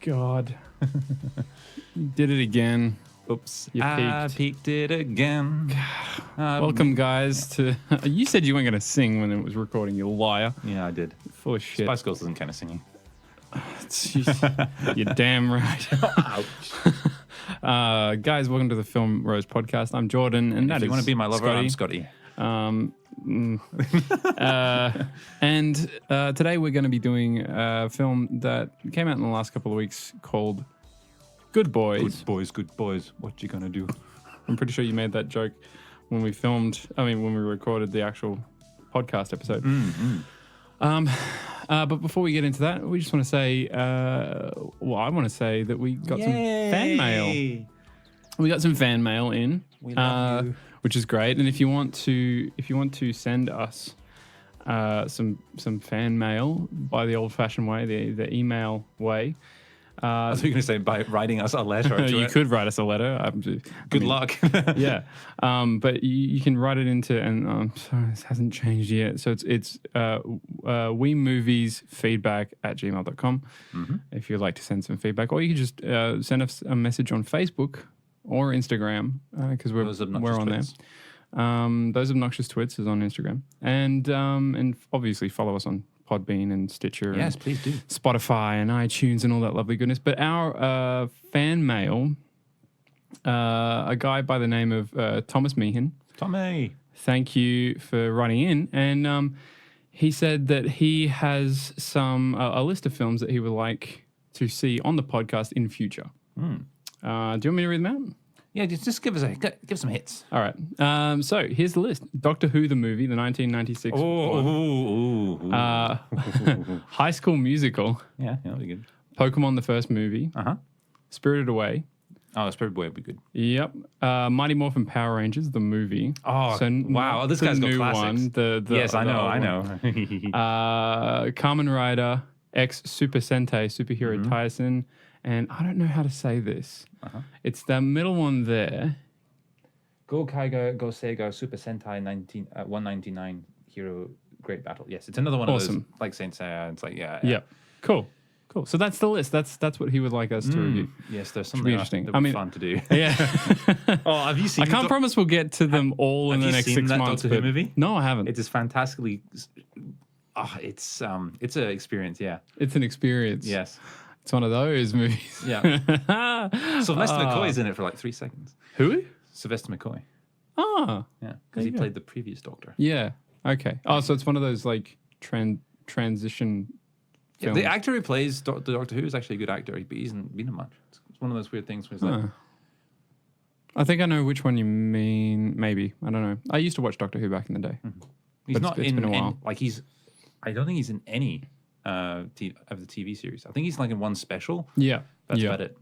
God. You did it again. Oops. You I peaked. peaked it again. Welcome, guys, to... You said you weren't going to sing when it was recording, you liar. Yeah, I did. Full of shit. Spice Girls doesn't kind of singing. You're damn right. Ouch. Guys, welcome to the Film Rose podcast. I'm Jordan, and If you want to be my lover, I'm Scotty. Today we're going to be doing a film that came out in the last couple of weeks called Good Boys. Good boys. What you gonna do? I'm pretty sure you made that joke when we when we recorded the actual podcast episode. But before we get into that, we just want to say, I want to say that we got some fan mail. We got some fan mail in, We love you. which is great. And if you want to send us some fan mail by the old-fashioned way, the email way. I was going to say by writing us a letter. You could write us a letter. Good luck. Yeah. But you can write it into, and I'm sorry, this hasn't changed yet. So it's wemoviesfeedback@gmail.com if you'd like to send some feedback. Or you can just send us a message on Facebook or Instagram because we're on there. Those Obnoxious Twits is on Instagram. And obviously follow us on Podbean and Stitcher. Yes, and please do. Spotify and iTunes and all that lovely goodness. But our fan mail, a guy by the name of Thomas Meehan. Tommy. Thank you for writing in. And he said that he has a list of films that he would like to see on the podcast in future. Do you want me to read them out? Yeah, just give some hits. All right. So here's the list: Doctor Who the movie, the 1996 one. High School Musical. Yeah, that'll be good. Pokemon the first movie. Spirited Away. Oh, Spirit Boy would be good. Yep. Mighty Morphin Power Rangers the movie. Oh, so wow! This guy's got new classics. one. Yes, I know. Kamen Rider X Super Sentai Superhero Tyson, and I don't know how to say this. It's the middle one there. Go Kaiga, Go Sega, Super Sentai 199 Hero Great Battle. Yes, it's another one of those, like Saint Seiya. It's like, yeah. Cool. So that's the list. That's what he would like us to review. Yes, there's something interesting. that would be fun to do. Yeah. Oh, have you seen? I can't promise we'll get to them all in the next 6 months. Doctor Who movie? No, I haven't. It is fantastically. It's an experience. Yeah. It's an experience. Yes. It's one of those movies. Yeah. Sylvester McCoy's in it for like 3 seconds. Who? Sylvester McCoy. Ah. Yeah, because he played the previous Doctor. Yeah. Okay. Oh, so it's one of those like transition films. The actor who plays the Doctor Who is actually a good actor, but he hasn't been in much. It's one of those weird things where it's like... I think I know which one you mean. Maybe. I don't know. I used to watch Doctor Who back in the day. He's not it's been a while. I don't think he's in any of the TV series. I think he's like in one special. Yeah. That's about it.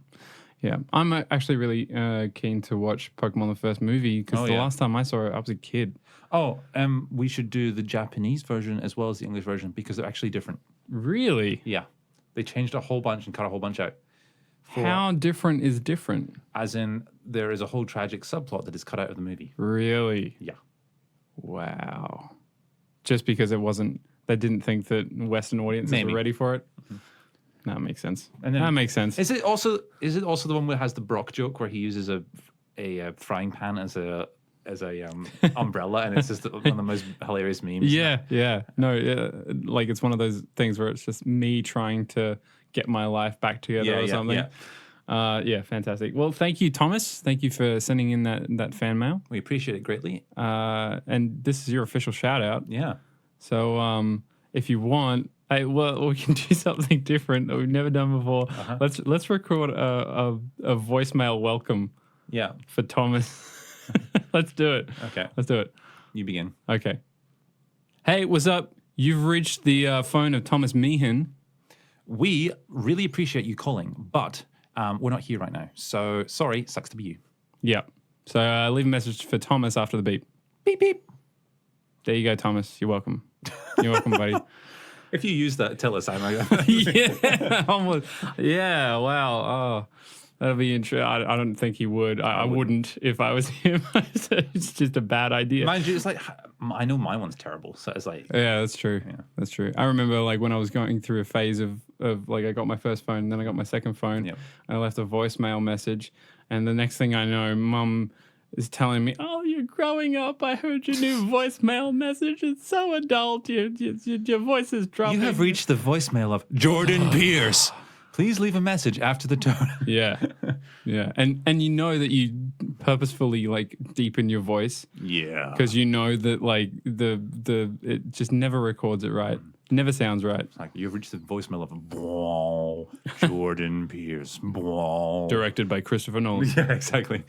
Yeah. I'm actually really keen to watch Pokemon the first movie because the last time I saw it, I was a kid. Oh, we should do the Japanese version as well as the English version because they're actually different. Really? Yeah. They changed a whole bunch and cut a whole bunch out. How different is different? As in, there is a whole tragic subplot that is cut out of the movie. Really? Yeah. Wow. Just because it wasn't... They didn't think that Western audiences were ready for it. No, that makes sense. And then, that makes sense. Is it also the one where it has the Brock joke where he uses a frying pan as a umbrella and it's just one of the most hilarious memes? Yeah. No, like it's one of those things where it's just me trying to get my life back together or something. Yeah, fantastic. Well, thank you, Thomas. Thank you for sending in that fan mail. We appreciate it greatly. And this is your official shout out. Yeah. So if you want, we can do something different that we've never done before. Let's record a voicemail welcome. Yeah. For Thomas. Let's do it. Okay. Let's do it. You begin. Okay. Hey, what's up? You've reached the phone of Thomas Meehan. We really appreciate you calling, but we're not here right now. So sorry, sucks to be you. Yeah. So leave a message for Thomas after the beep. Beep, beep. There you go, Thomas. You're welcome. You're welcome, buddy. If you use that, tell us. Yeah, almost. Yeah, wow. That'll be interesting. I don't think he would. I wouldn't if I was him. It's just a bad idea. Mind you, it's like, I know my one's terrible. So it's like... Yeah, that's true. Yeah. That's true. I remember like when I was going through a phase of like I got my first phone and then I got my second phone. Yep. And I left a voicemail message. And the next thing I know, Mum is telling me, "Oh, you're growing up. I heard your new voicemail message. It's so adult. Your voice is dropping." You have reached the voicemail of Jordan Pierce. Please leave a message after the tone. Yeah. And you know that you purposefully like deepen your voice. Yeah. Because you know that like it just never records it right. Never sounds right. It's like you've reached the voicemail of Jordan Pierce. Directed by Christopher Nolan. Yeah, exactly.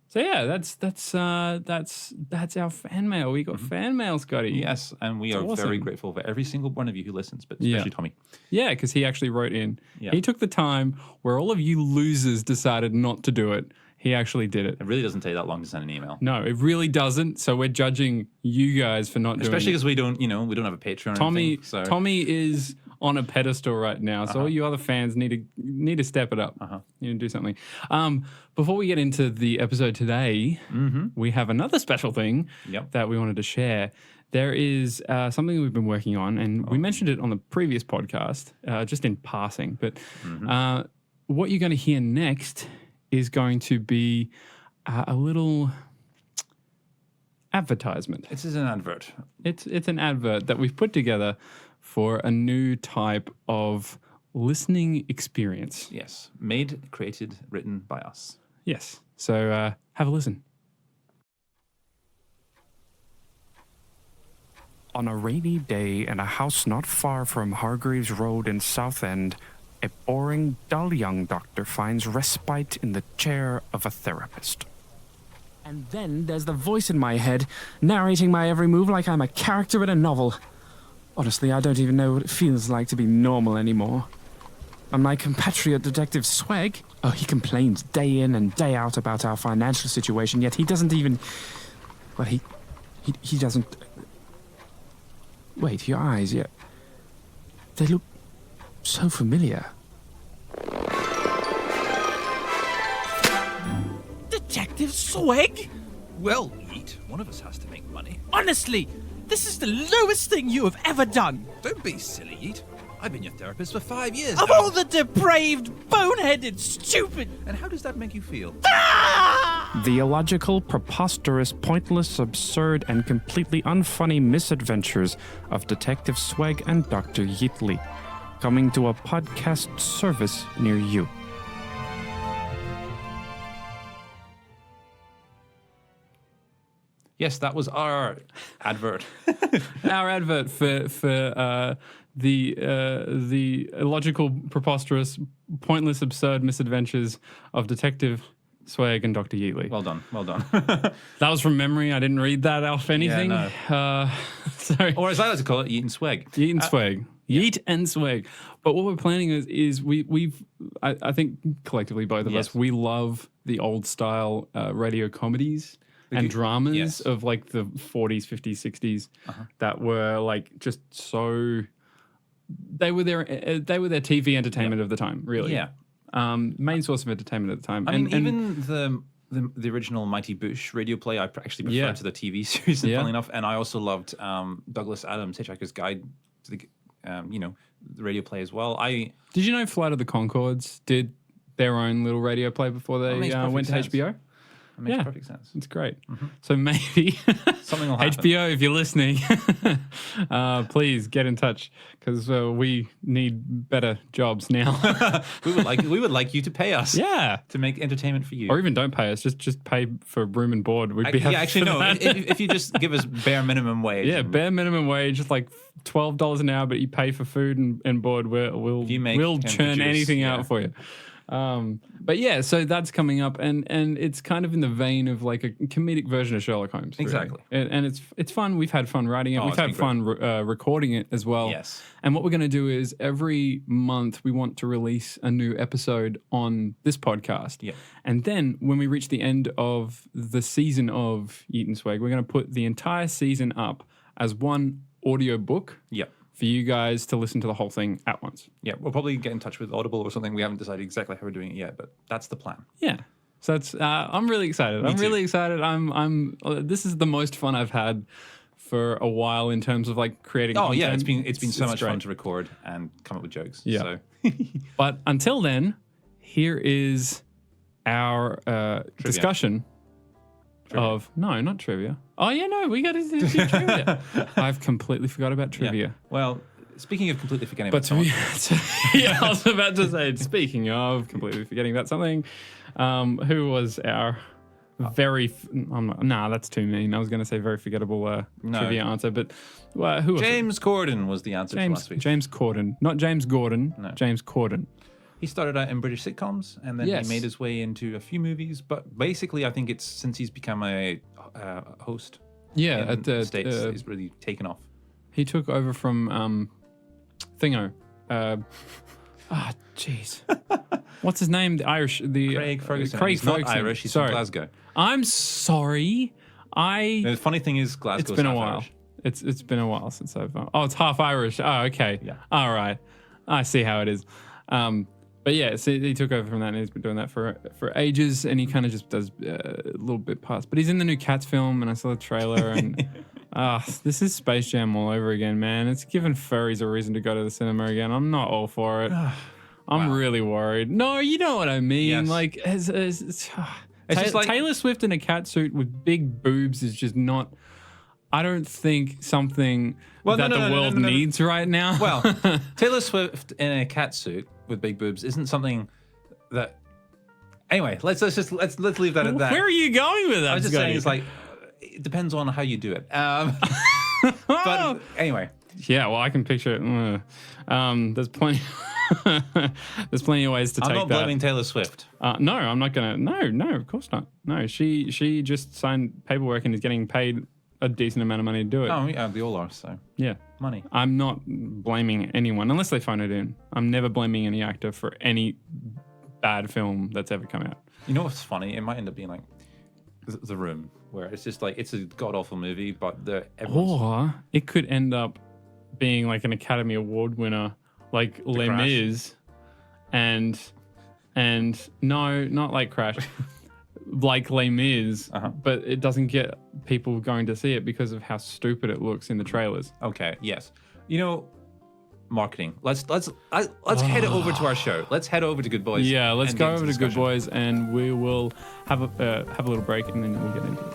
So yeah, that's our fan mail. We got fan mail, Scotty. Yes, and we are very grateful for every single one of you who listens, but especially Tommy. Yeah, because he actually wrote in. Yeah. He took the time where all of you losers decided not to do it. He actually did it. It really doesn't take that long to send an email. No, it really doesn't. So we're judging you guys for not doing it. Especially because we don't have a Patreon or anything. So. Tommy is on a pedestal right now. So all you other fans need to step it up. You need to do something. Before we get into the episode today, we have another special thing that we wanted to share. There is something we've been working on, and we mentioned it on the previous podcast, just in passing. But what you're going to hear next is going to be a little advertisement. This is an advert. It's an advert that we've put together for a new type of listening experience. Yes. Made, created, written by us. Yes. So have a listen. On a rainy day in a house not far from Hargreaves Road in Southend, a boring, dull young doctor finds respite in the chair of a therapist. And then there's the voice in my head, narrating my every move like I'm a character in a novel. Honestly, I don't even know what it feels like to be normal anymore. And my compatriot Detective Swag, he complains day in and day out about our financial situation, yet he doesn't even... Well, he doesn't... Wait, your eyes, yeah. They look so familiar. Detective Swag? Well, Yeet, one of us has to make money. Honestly, this is the lowest thing you have ever done. Don't be silly, Yeet. I've been your therapist for 5 years Of now. all the depraved, boneheaded, stupid... And how does that make you feel? The illogical, preposterous, pointless, absurd, and completely unfunny misadventures of Detective Swag and Dr. Yeatley, coming to a podcast service near you. Yes, that was our advert. Our advert for the illogical, preposterous, pointless, absurd misadventures of Detective Swag and Dr. Yeatley. Well done. That was from memory. I didn't read that off anything. Yeah, no. Sorry. Or as I like to call it, Yeet and Swag. Yeet and Swag. Yeet and Swag. But what we're planning is I think collectively both of us, we love the old style radio comedies and dramas of like the 40s, 50s, 60s that were like just so... They were their TV entertainment of the time, really. Yeah. Main source of entertainment at the time. I mean, even the original Mighty Boosh radio play, I actually prefer to the TV series, funnily enough. And I also loved Douglas Adams' Hitchhiker's Guide to the, the radio play as well. Did you know Flight of the Conchords did their own little radio play before they went to HBO? That makes perfect sense. It's great. So maybe something will happen. HBO, if you're listening, please get in touch because we need better jobs now. we would like you to pay us. Yeah, to make entertainment for you, or even don't pay us. Just pay for room and board. We'd be actually no. If you just give us bare minimum wage. Yeah, bare minimum wage, just like $12 an hour, but you pay for food and board. We'll churn anything out for you. But yeah, so that's coming up, and it's kind of in the vein of like a comedic version of Sherlock Holmes. Really. Exactly. And it's fun. We've had fun writing it. We've had fun recording it as well. Yes. And what we're going to do is every month we want to release a new episode on this podcast. Yeah. And then when we reach the end of the season of Yeet and Swag, we're going to put the entire season up as one audio book. Yep. for you guys to listen to the whole thing at once. Yeah, we'll probably get in touch with Audible or something. We haven't decided exactly how we're doing it yet, but that's the plan. Yeah. So it's I'm really excited. Really excited. This is the most fun I've had for a while in terms of like creating content. Yeah, it's been so much fun to record and come up with jokes. Yeah. So. But until then, here is our discussion of not trivia. Oh yeah, no, we got to do trivia. I've completely forgot about trivia. Yeah. Well, speaking of completely forgetting about something, I was about to say. Speaking of completely forgetting about something, who was our that's too mean. I was going to say very forgettable trivia answer, but who was James Corden was the answer to last week. James Corden, not James Gordon. No. James Corden. He started out in British sitcoms, and then he made his way into a few movies. But basically, I think it's since he's become a host. Yeah, at the States, he's really taken off. He took over from Thingo. Jeez. What's his name? The Irish. Craig Ferguson. Craig he's Ferguson. Not Irish. He's from Glasgow. I'm sorry. The funny thing is, Glasgow's It's been a while. Irish. It's been a while since I've. It's half Irish. Oh, okay. Yeah. All right. I see how it is. But yeah, so he took over from that, and he's been doing that for ages, and he kind of just does a little bit past. But he's in the new Cats film, and I saw the trailer, and this is Space Jam all over again, man. It's given furries a reason to go to the cinema again. I'm not all for it. I'm really worried. No, you know what I mean. Yes. Like, It's just like Taylor Swift in a cat suit with big boobs is just not. I don't think something that the world needs right now. Well, Taylor Swift in a cat suit with big boobs isn't something that. Anyway, let's leave that at that. Where are you going with that? I was just saying, it's like it depends on how you do it. But anyway, yeah. Well, I can picture it. There's plenty. There's plenty of ways to take that. I'm not blaming Taylor Swift. No, I'm not gonna. No, of course not. No, she just signed paperwork and is getting paid a decent amount of money to do it. Oh, yeah, they all are. So yeah, money. I'm not blaming anyone unless they phone it in. I'm never blaming any actor for any bad film that's ever come out. You know what's funny? It might end up being like The Room, where it's just like it's a god awful movie, but or it could end up being like an Academy Award winner, like Les Mis, and no, not like Crash. Like Les Mis, but it doesn't get people going to see it because of how stupid it looks in the trailers. Okay, yes. You know, marketing. Let's head over to our show. Let's head over to Good Boys. Yeah, let's go over to Good Boys, and we will have a little break, and then we'll get into it.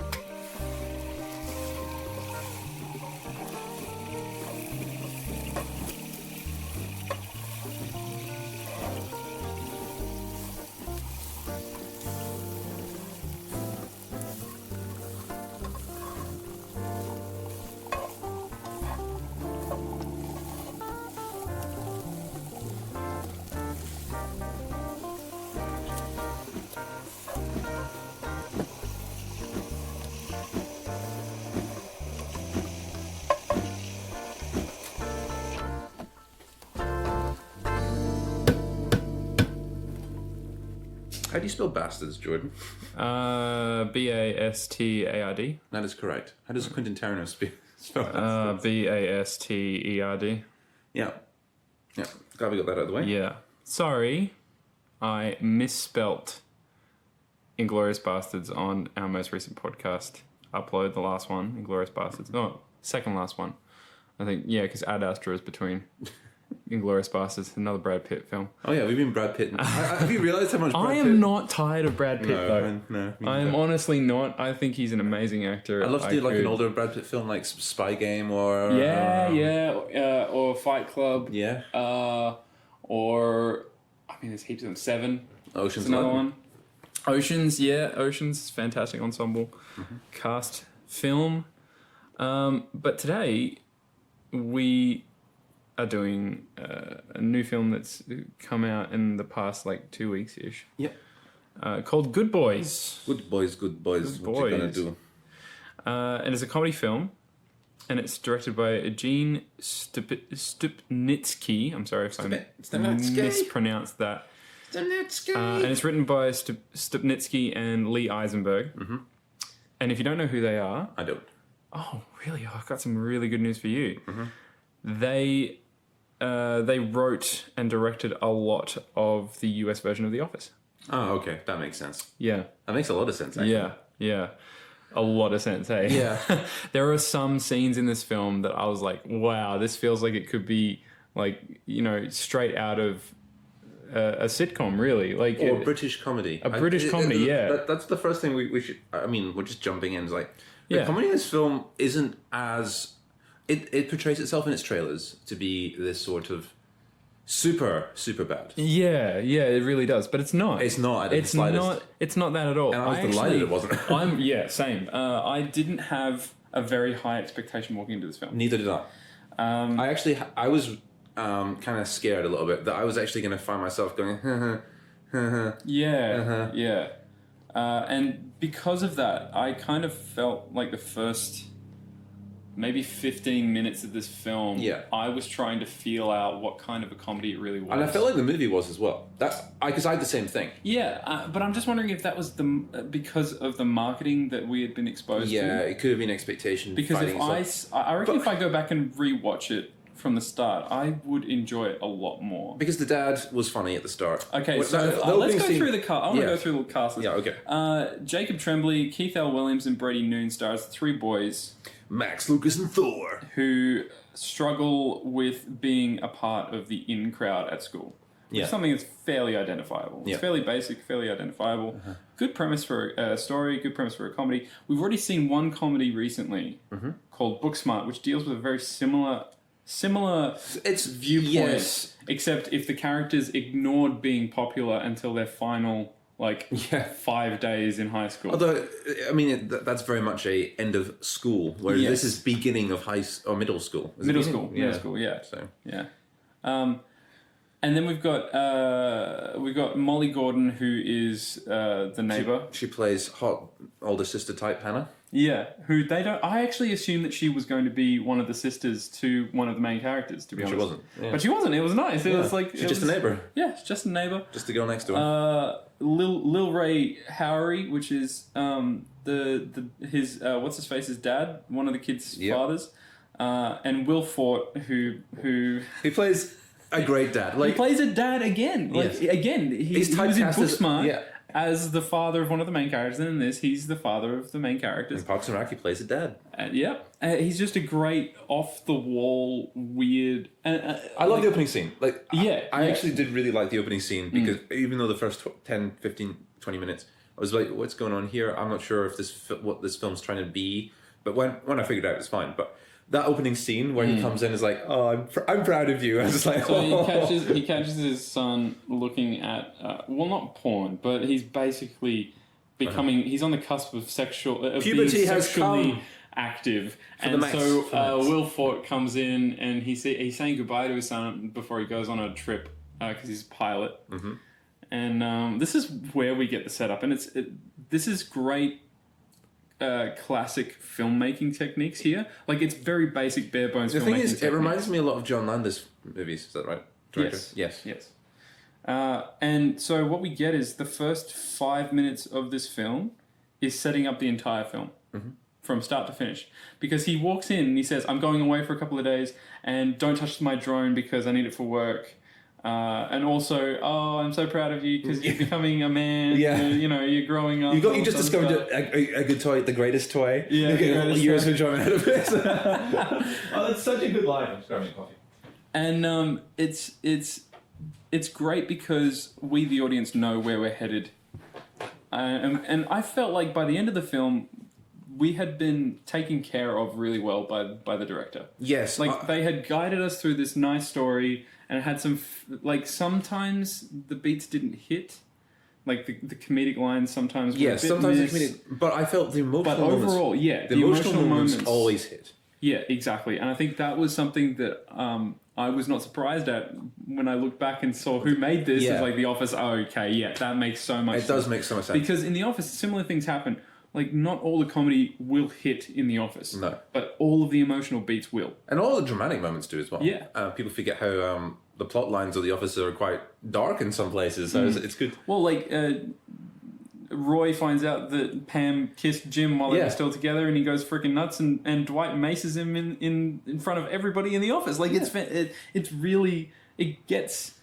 How do you spell bastards, Jordan? Bastard. That is correct. How does Quentin Tarantino spell bastards? Basterd. Yeah. Glad we got that out of the way. Yeah. Sorry, I misspelt Inglourious Bastards on our most recent podcast upload. The last one, Inglourious Bastards. No, second last one. I think, yeah, because Ad Astra is between Inglourious Bastards, another Brad Pitt film. Oh yeah, we've been Brad Pitt. Have you realised how much Brad Pitt? I am not tired of Brad Pitt though. No, I am honestly not. I think he's an amazing actor. I'd love to do like an older Brad Pitt film, like Spy Game or or Fight Club. Yeah. Or I mean, there's heaps of them. Seven. Ocean's another one. Oceans, yeah, Oceans, fantastic ensemble cast film. But today we are doing a new film that's come out in the past like 2 weeks ish. Yep. Called Good Boys. Good Boys. What you gonna do? And it's a comedy film, and it's directed by Gene Stupnitsky. I'm sorry if I mispronounced that. And it's written by Stupnitsky and Lee Eisenberg. And if you don't know who they are... I don't. Oh, really? Oh, I've got some really good news for you. they wrote and directed a lot of the US version of The Office. Oh, okay. That makes sense. Yeah. That makes a lot of sense, actually. Yeah. A lot of sense, hey? Yeah. There are some scenes in this film that I was like, wow, this feels like it could be, like, straight out of a sitcom, really. Like, or a British comedy. A British comedy, yeah. That's the first thing we should... I mean, we're just jumping in. It's like, the comedy in this film isn't as... It portrays itself in its trailers to be this sort of super, super bad. Yeah, it really does. But it's not. It's not. It's not that at all. And I was delighted it wasn't. Same. I didn't have a very high expectation walking into this film. Neither did I. I was kind of scared a little bit that I was actually going to find myself going, yeah. And because of that, I kind of felt like the first maybe 15 minutes of this film, I was trying to feel out what kind of a comedy it really was. And I felt like the movie was as well. Because I had the same thing. Yeah, but I'm just wondering if that was because of the marketing that we had been exposed to. Yeah, it could have been expectation. Because I reckon if I go back and rewatch it from the start, I would enjoy it a lot more. Because the dad was funny at the start. Okay, let's go through the cast. I want to go through the cast. Yeah, okay. Jacob Tremblay, Keith L. Williams, and Brady Noon stars three boys. Max, Lucas, and Thor. Who struggle with being a part of the in crowd at school. Which is something that's fairly identifiable. It's fairly basic, fairly identifiable. Good premise for a story, good premise for a comedy. We've already seen one comedy recently called Booksmart, which deals with a very similar viewpoint, except if the characters ignored being popular until their final 5 days in high school. Although, I mean, that's very much a end of school, whereas this is beginning of middle school. Middle school, yeah. So yeah. And then we've got Molly Gordon, who is the neighbor. She plays hot older sister type Hannah. Yeah, who they don't. I actually assumed that she was going to be one of the sisters to one of the main characters. To be honest, she wasn't. Yeah. But she wasn't. It was nice. It was like she's just a neighbor. Yeah, she's just a neighbor. Just the girl next to her. Lil Ray Howery, which is his what's his face's dad, one of the kids' fathers, and Will Fort, who he plays a great dad. He plays a dad again. He was in Booksmart. As the father of one of the main characters, and in this, he's the father of the main characters. In Parks and Rec, he plays a dad. He's just a great, off-the-wall, weird... I love the opening scene. I actually did really like the opening scene, because even though the first 10, 15, 20 minutes, I was like, what's going on here? I'm not sure if what this film's trying to be. But when I figured it out, it's fine. But that opening scene where he comes in is like, oh, I'm proud of you. I was just like, he catches his son looking at, not porn, but he's basically becoming, he's on the cusp of puberty being has sexually come active. And so Will Fort comes in and he's saying goodbye to his son before he goes on a trip, because he's a pilot. And this is where we get the setup. And this is great. Classic filmmaking techniques here. It's very basic, bare bones. The thing is, it reminds me a lot of John Landis movies. Is that right? Director? Yes. And so what we get is the first 5 minutes of this film is setting up the entire film from start to finish. Because he walks in and he says, "I'm going away for a couple of days, and don't touch my drone because I need it for work." And also, I'm so proud of you because you're becoming a man. You're growing up. You just discovered a good toy, the greatest toy. Yeah, years of enjoyment out of it. Oh, that's such a good line. I'm just grabbing a coffee. And it's great because we, the audience, know where we're headed. And I felt like by the end of the film, we had been taken care of really well by the director. Yes, they had guided us through this nice story. And it had some, sometimes the beats didn't hit. The comedic lines sometimes were a bit sometimes missed. the comedic. But I felt the emotional moments... But overall, the emotional moments always hit. Yeah, exactly. And I think that was something that I was not surprised at when I looked back and saw who made this. It's like The Office. Oh, okay, that makes so much sense. It does make so much sense. Because in The Office, similar things happen. Not all the comedy will hit in The Office. No. But all of the emotional beats will. And all the dramatic moments do as well. Yeah. People forget how the plot lines of The Office are quite dark in some places, so it's good. Well, Roy finds out that Pam kissed Jim while they were still together, and he goes freaking nuts, and Dwight maces him in front of everybody in the office. Like it's really, it gets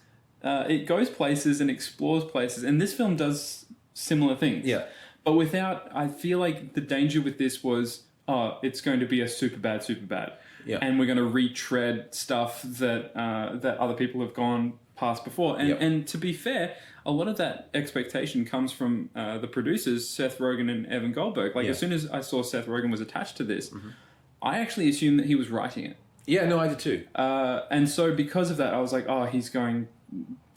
it goes places and explores places, and this film does similar things. Yeah, but without, I feel like the danger with this was, it's going to be a super bad. Yeah. And we're going to retread stuff that that other people have gone past before. And to be fair, a lot of that expectation comes from the producers, Seth Rogen and Evan Goldberg. Like, as soon as I saw Seth Rogen was attached to this, I actually assumed that he was writing it. Yeah, no, I did too. And so because of that, I was like, he's going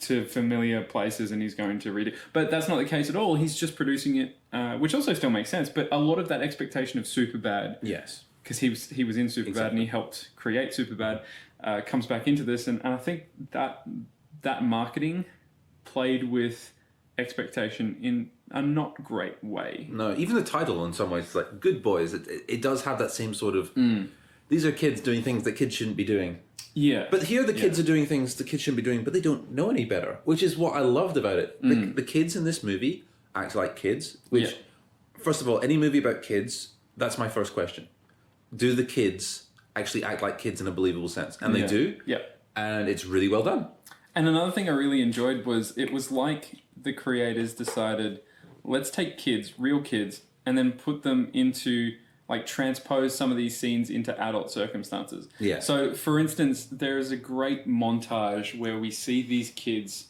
to familiar places and he's going to read it. But that's not the case at all. He's just producing it, which also still makes sense. But a lot of that expectation of Superbad... Yes. Because he was in Superbad and he helped create Superbad, comes back into this, and I think that marketing played with expectation in a not great way. No, even the title in some ways, like Good Boys, it does have that same sort of these are kids doing things that kids shouldn't be doing. Yeah. But here the kids are doing things the kids shouldn't be doing, but they don't know any better, which is what I loved about it. The kids in this movie act like kids, which, first of all, any movie about kids, that's my first question. Do the kids actually act like kids in a believable sense? And they do. Yeah. And it's really well done. And another thing I really enjoyed was it was like the creators decided, let's take kids, real kids, and then put them into, like, transpose some of these scenes into adult circumstances. Yeah. So, for instance, there is a great montage where we see these kids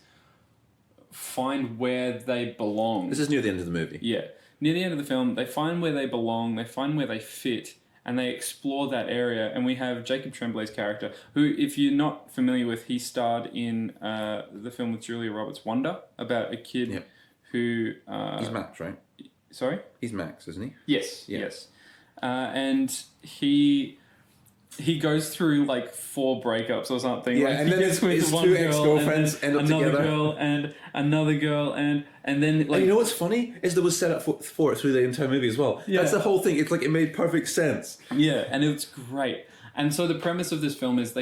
find where they belong. This is near the end of the movie. Yeah. Near the end of the film, they find where they belong, they find where they fit, and they explore that area. And we have Jacob Tremblay's character, who, if you're not familiar with, he starred in the film with Julia Roberts, Wonder, about a kid who... he's Max, right? Sorry? He's Max, isn't he? Yes, yes. And he goes through like 4 breakups or something. Yeah, like, and then his 2 ex-girlfriends end up together. Another girl and another girl and then like... And you know what's funny? Is there was set up for it through the entire movie as well. Yeah. That's the whole thing. It's like it made perfect sense. Yeah, and it's great. And so the premise of this film is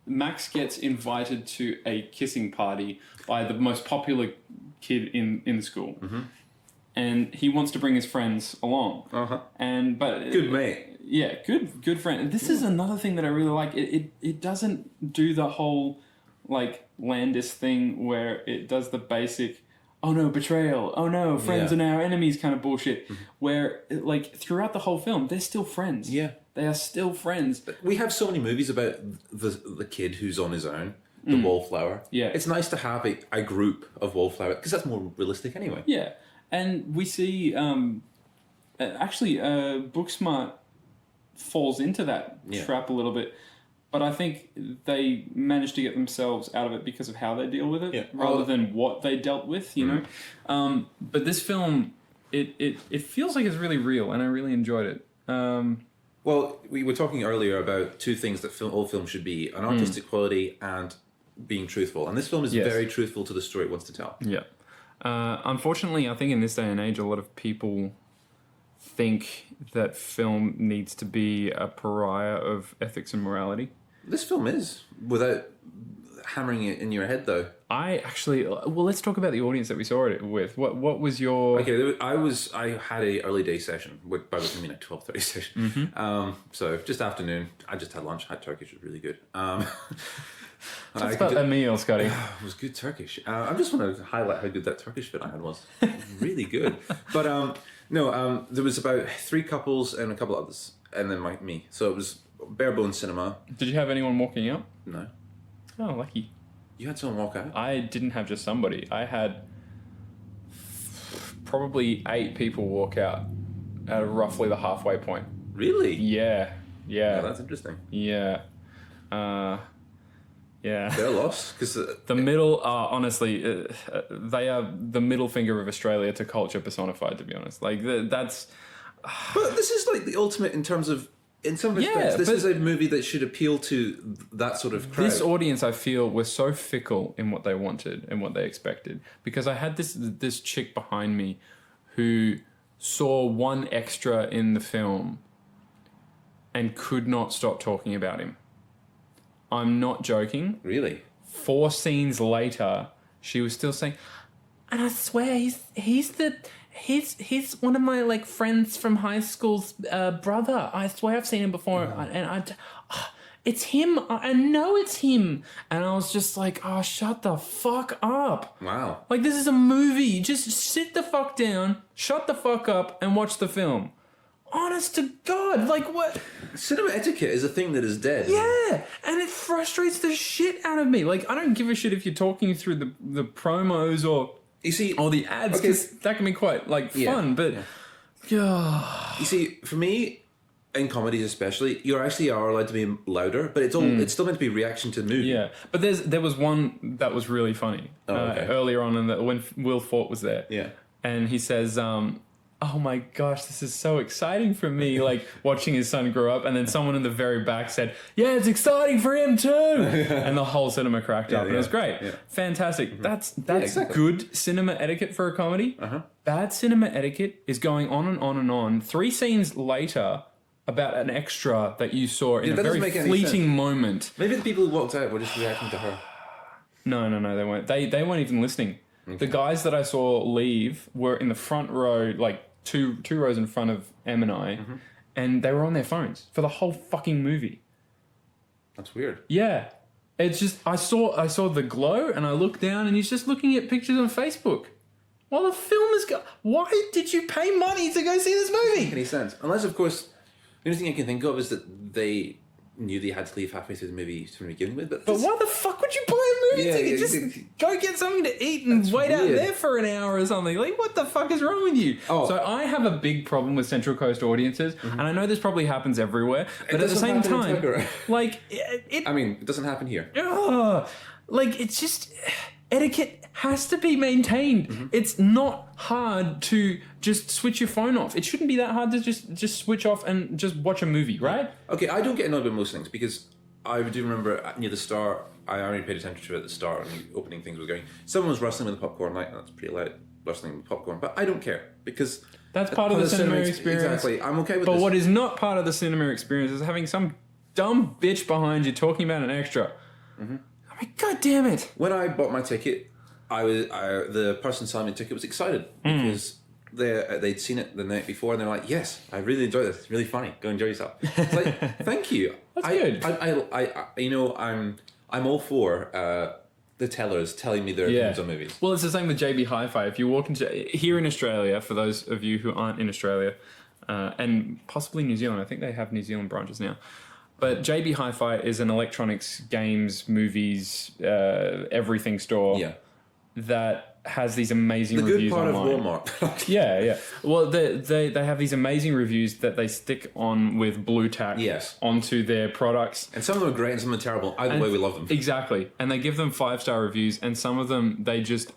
Max gets invited to a kissing party by the most popular kid in school. Mm-hmm. And he wants to bring his friends along. Uh-huh. But good mate. Yeah, good friend. And this is another thing that I really like. It doesn't do the whole like Landis thing where it does the basic, oh no, betrayal, oh no, friends are now enemies kind of bullshit. Mm-hmm. Where like throughout the whole film, they're still friends. Yeah. They are still friends. We have so many movies about the kid who's on his own, the wallflower. Yeah. It's nice to have a group of wallflower because that's more realistic anyway. Yeah. And we see actually Booksmart falls into that trap a little bit, but I think they managed to get themselves out of it because of how they deal with it rather than what they dealt with, you know. But this film, it feels like it's really real, and I really enjoyed it. Well, we were talking earlier about 2 things that all films should be: an artistic quality and being truthful. And this film is very truthful to the story it wants to tell. Yeah. Unfortunately, I think in this day and age, a lot of people think that film needs to be a pariah of ethics and morality. This film is, without hammering it in your head, though. I actually... Well, let's talk about the audience that we saw it with. What was your... Okay, I had a early day session, by which I mean a 12:30 session. Mm-hmm. So just afternoon. I just had lunch. Had Turkish. It was really good. That's about that meal, Scotty. It was good Turkish. I just want to highlight how good that Turkish fit I had was. Really good. But there was about 3 couples and a couple others, and then me. So it was bare bones cinema. Did you have anyone walking out? No. Oh, lucky. You had someone walk out? I didn't have just somebody. I had probably 8 people walk out at roughly the halfway point. Really? Yeah. Yeah, that's interesting. Yeah. Yeah. They're lost. Because the middle are, honestly, they are the middle finger of Australia to culture personified, to be honest. Like, that's... But this is like the ultimate in terms of... In some respects, this is a movie that should appeal to that sort of crowd. This audience, I feel, was so fickle in what they wanted and what they expected. Because I had this chick behind me who saw one extra in the film and could not stop talking about him. I'm not joking. Really? 4 scenes later, she was still saying, And I swear he's one of my like friends from high school's brother. I swear I've seen him before, it's him. I know it's him. And I was just like, oh, shut the fuck up. Wow. Like, this is a movie. Just sit the fuck down, shut the fuck up, and watch the film. Honest to God, like what? Cinema etiquette is a thing that is dead. Yeah, and it frustrates the shit out of me. Like, I don't give a shit if you're talking through the promos or the ads, because that can be quite like fun. But you see, for me, in comedies especially, you actually are allowed to be louder, but it's still meant to be reaction to the movie. Yeah, but there was one that was really funny earlier on when Will Forte was there. Yeah, and he says, "Oh my gosh, this is so exciting for me!" Like watching his son grow up, and then someone in the very back said, "Yeah, it's exciting for him too," and the whole cinema cracked up, and it was great, fantastic. That's good cinema etiquette for a comedy. Bad cinema etiquette is going on and on and on. 3 scenes later, about an extra that you saw in a very fleeting moment. Maybe the people who walked out were just reacting to her. No, they weren't. They weren't even listening. Okay. The guys that I saw leave were in the front row, like two rows in front of Em and I, and they were on their phones for the whole fucking movie. That's weird. Yeah. It's just, I saw the glow, and I looked down, and he's just looking at pictures on Facebook. While the film is why did you pay money to go see this movie? Doesn't make any sense. Unless, of course, the only thing I can think of is that they knew they had to leave halfway through the movie to begin with. But why the fuck would you buy a movie ticket? Just go get something to eat and wait out there for an hour or something. Like, what the fuck is wrong with you? Oh. So I have a big problem with Central Coast audiences, and I know this probably happens everywhere, but at the same time, like, it doesn't happen here. Like, it's just... Etiquette has to be maintained. It's not hard to just switch your phone off. It shouldn't be that hard to just switch off and just watch a movie, right? Okay, I don't get annoyed by most things because I do remember near the start, I already paid attention to it at the start and the opening things were going. Someone was rustling with the popcorn, like, that's pretty loud, rustling with popcorn, but I don't care because... That's part of the cinema experience. Exactly, I'm okay with this. But what is not part of the cinema experience is having some dumb bitch behind you talking about an extra. I mean, God damn it! When I bought my ticket, the person selling me the ticket was excited because they'd seen it the night before and they're like, "Yes, I really enjoyed this. It's really funny. Go enjoy yourself." It's like, thank you. That's good. I'm all for the tellers telling me their opinions on movies. Well, it's the same with JB Hi-Fi. If you walk into here in Australia, for those of you who aren't in Australia, and possibly New Zealand, I think they have New Zealand branches now. But JB Hi-Fi is an electronics, games, movies, everything store that has these amazing reviews online. The good part of Walmart. Yeah. Well, they have these amazing reviews that they stick on with blue tack onto their products. And some of them are great and some of them are terrible. Either way, we love them. Exactly. And they give them 5-star reviews, and some of them they just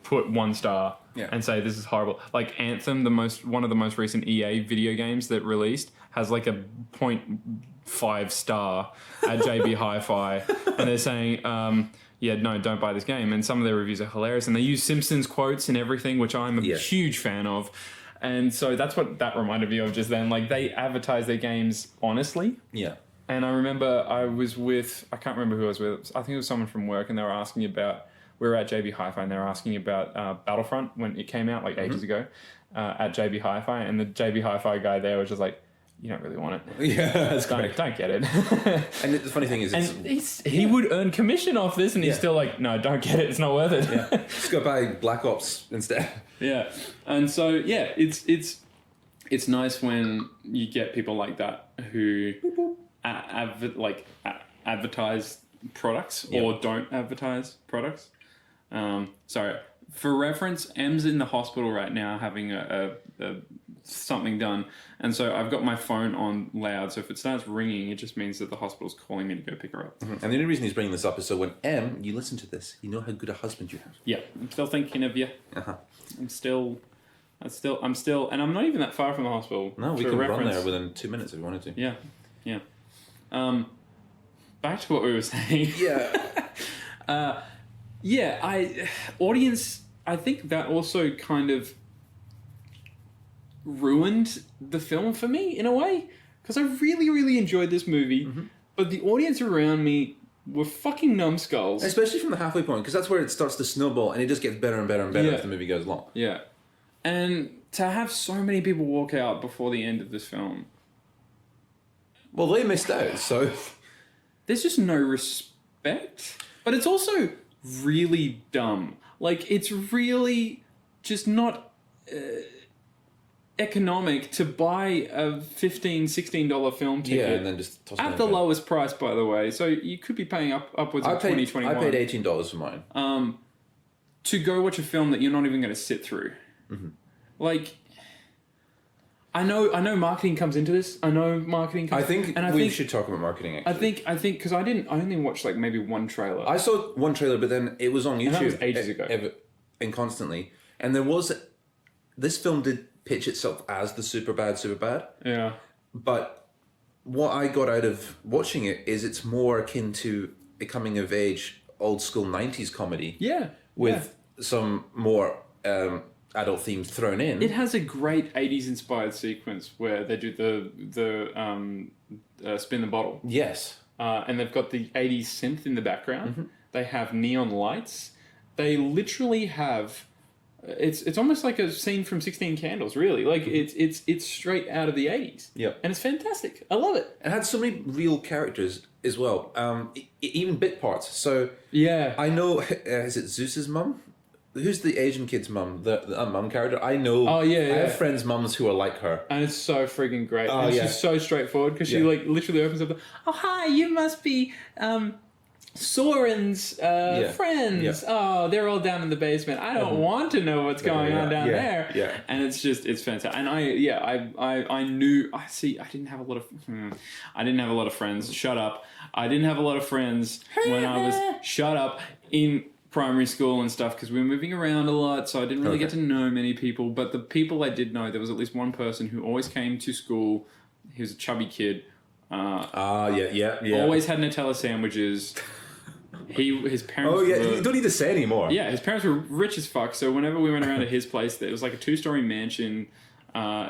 put 1 star and say this is horrible. Like Anthem, one of the most recent EA video games that released, has like a 0.5 star at JB Hi-Fi, and they're saying, no, don't buy this game. And some of their reviews are hilarious, and they use Simpsons quotes and everything, which I'm a huge fan of. And so that's what that reminded me of just then. Like, they advertise their games honestly. Yeah. And I remember I can't remember who I was with. I think it was someone from work, and they were asking about, we were at JB Hi-Fi, and they were asking about Battlefront when it came out, like ages ago, at JB Hi-Fi. And the JB Hi-Fi guy there was just like, you don't really want it. Yeah, that's great. Don't get it. And the funny thing is... he would earn commission off this, and he's still like, no, don't get it. It's not worth it. Just go buy Black Ops instead. Yeah. And so, it's nice when you get people like that who advertise products or don't advertise products. Sorry. For reference, Em's in the hospital right now having a something done, and so I've got my phone on loud, so if it starts ringing, it just means that the hospital's calling me to go pick her up. And the only reason he's bringing this up is so when you listen to this, you know how good a husband you have. Yeah, I'm still thinking of you. I'm still, and I'm not even that far from the hospital. No, we can run there within 2 minutes if we wanted to. Yeah. Back to what we were saying. Audience, I think that also kind of ruined the film for me in a way, because I really, really enjoyed this movie, but the audience around me were fucking numbskulls. Especially from the halfway point, because that's where it starts to snowball, and it just gets better and better and better as the movie goes along. Yeah. And to have so many people walk out before the end of this film... Well, they missed out, so... There's just no respect. But it's also really dumb. Like, it's really just not economic to buy a $15, $16 film ticket. Yeah, and then just toss at the lowest price, by the way. So you could be paying upwards of $20, $21. I paid $18 for mine. To go watch a film that you're not even going to sit through. Mm-hmm. Like... I know marketing comes into this. I think we should talk about marketing, actually. I think because I only watched like maybe one trailer. I saw one trailer, but then it was on YouTube. And that was ages ago. And constantly. And this film did pitch itself as the super bad. Yeah. But what I got out of watching it is it's more akin to a coming of age, old school 90s comedy. Yeah. With some more... adult themes thrown in. It has a great 80s inspired sequence where they do the spin the bottle. Yes. And they've got the 80s synth in the background. Mm-hmm. They have neon lights. They literally have... It's almost like a scene from 16 Candles, really. Like, it's straight out of the 80s. Yeah. And it's fantastic. I love it. It had so many real characters as well. Even bit parts. So... Yeah. I know... is it Zeus's mum? Who's the Asian kid's mum? The mum character? I know. Oh, yeah, I have friends' mums who are like her. And it's so freaking great. Oh, and she's so straightforward because she like literally opens up oh, hi, you must be Soren's friends. Yeah. Oh, they're all down in the basement. I don't want to know what's going on down there. Yeah. And it's fantastic. And I knew, I didn't have a lot of friends. Shut up. I didn't have a lot of friends when I was, in primary school and stuff because we were moving around a lot, so I didn't really get to know many people. But the people I did know, there was at least one person who always came to school. He was a chubby kid. Always had Nutella sandwiches. His parents. Oh yeah, you don't need to say anymore. Yeah, his parents were rich as fuck. So whenever we went around to his place, there was like a 2-story mansion.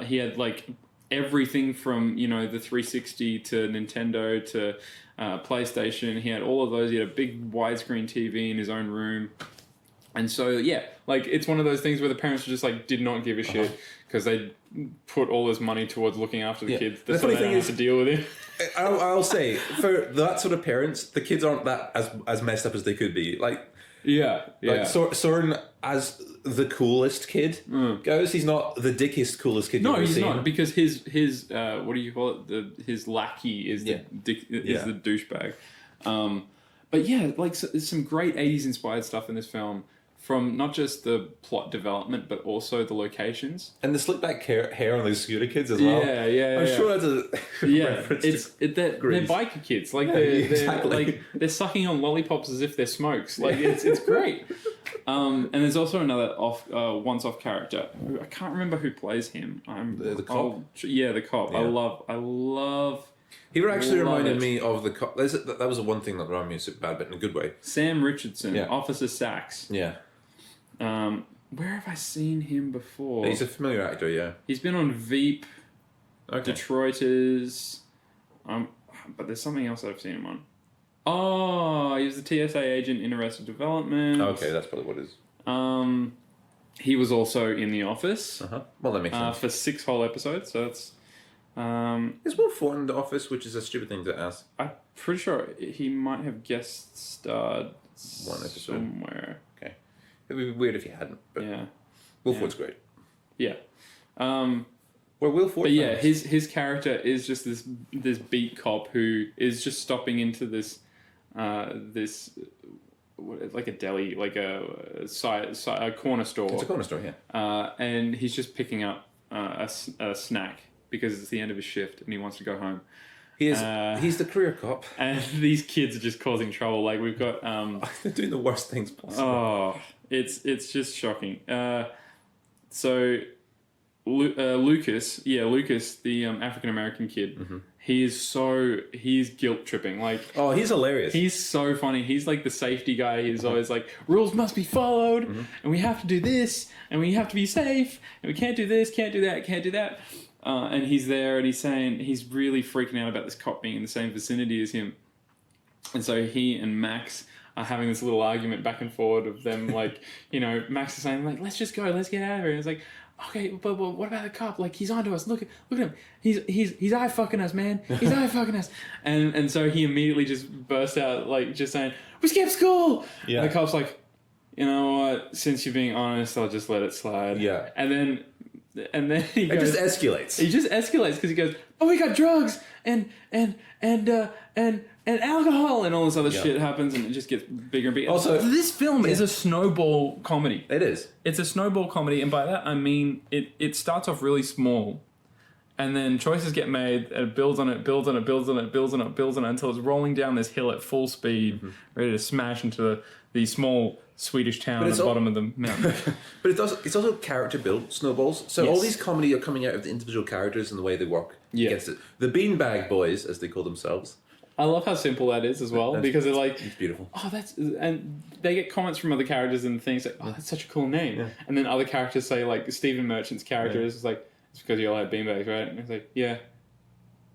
He had like everything from the 360 to Nintendo to PlayStation. He had all of those. He had a big widescreen TV in his own room. And so, like, it's one of those things where the parents just, like, did not give a shit because they put all this money towards looking after the kids. That's why they don't have to deal with it. I'll say, for that sort of parents, the kids aren't that as messed up as they could be. Like, like Soren as the coolest kid goes, he's not the dickiest coolest kid. No, he's not, because his what do you call it? His lackey is the douchebag. But yeah, like there's some great 80s inspired stuff in this film. From not just the plot development, but also the locations. And the slick back hair on those scooter kids as well. I'm sure that's a reference they're biker kids. Like, they're sucking on lollipops as if they're smokes. Like, it's great. And there's also another once-off character. I can't remember who plays him. The cop? The cop. Yeah. I love... He actually reminded me of the cop. That was the one thing that reminded me of Superbad, but in a good way. Sam Richardson, Officer Sachs. Yeah. Where have I seen him before? He's a familiar actor, yeah. He's been on Veep, Detroiters, but there's something else that I've seen him on. Oh, he was the TSA agent in Arrested Development. Okay, that's probably what it is. He was also in The Office. Well, that makes sense. For 6 whole episodes, so that's... Is Will Forte in The Office, which is a stupid thing to ask? I'm pretty sure he might have guest starred one episode somewhere. Okay. It would be weird if he hadn't, but Will Forte's great. Yeah. Where Will Forte... But yeah, his character is just this beat cop who is just stopping into this like a deli, like a corner store. It's a corner store, yeah. And he's just picking up a snack because it's the end of his shift and he wants to go home. He's the career cop. And these kids are just causing trouble. Like, we've got... they're doing the worst things possible. Oh, it's just shocking. So... Lucas, the African-American kid, he's guilt-tripping. Like, oh, he's hilarious. He's so funny. He's like the safety guy. He's always like, rules must be followed, and we have to do this, and we have to be safe, and we can't do this, can't do that, can't do that. And he's there, and he's saying, he's really freaking out about this cop being in the same vicinity as him. And so he and Max are having this little argument back and forward of them, like, Max is saying, like, let's just go, let's get out of here. And it's like, okay, but what about the cop? Like, he's onto us. Look at him. He's eye fucking us, man. He's eye fucking us. And so he immediately just bursts out, like, just saying, we skipped school. Yeah. And the cop's like, you know what? Since you're being honest, I'll just let it slide. Yeah. And then he goes, it just escalates. He just escalates because he goes, oh, we got drugs and alcohol and all this other shit happens, and it just gets bigger and bigger. Also, this film is a snowball comedy. It is. It's a snowball comedy, and by that I mean it starts off really small, and then choices get made, and it builds on it until it's rolling down this hill at full speed, ready to smash into the small Swedish town at the bottom of the mountain. But it's also character built snowballs. So all these comedy are coming out of the individual characters and the way they work against it. The Beanbag Boys, as they call themselves. I love how simple that is as well, because they're like, it's beautiful. Oh, and they get comments from other characters and things like, oh, that's such a cool name. Yeah. And then other characters say, like, Stephen Merchant's character is like, it's because you all have beanbags, right? And it's like, yeah,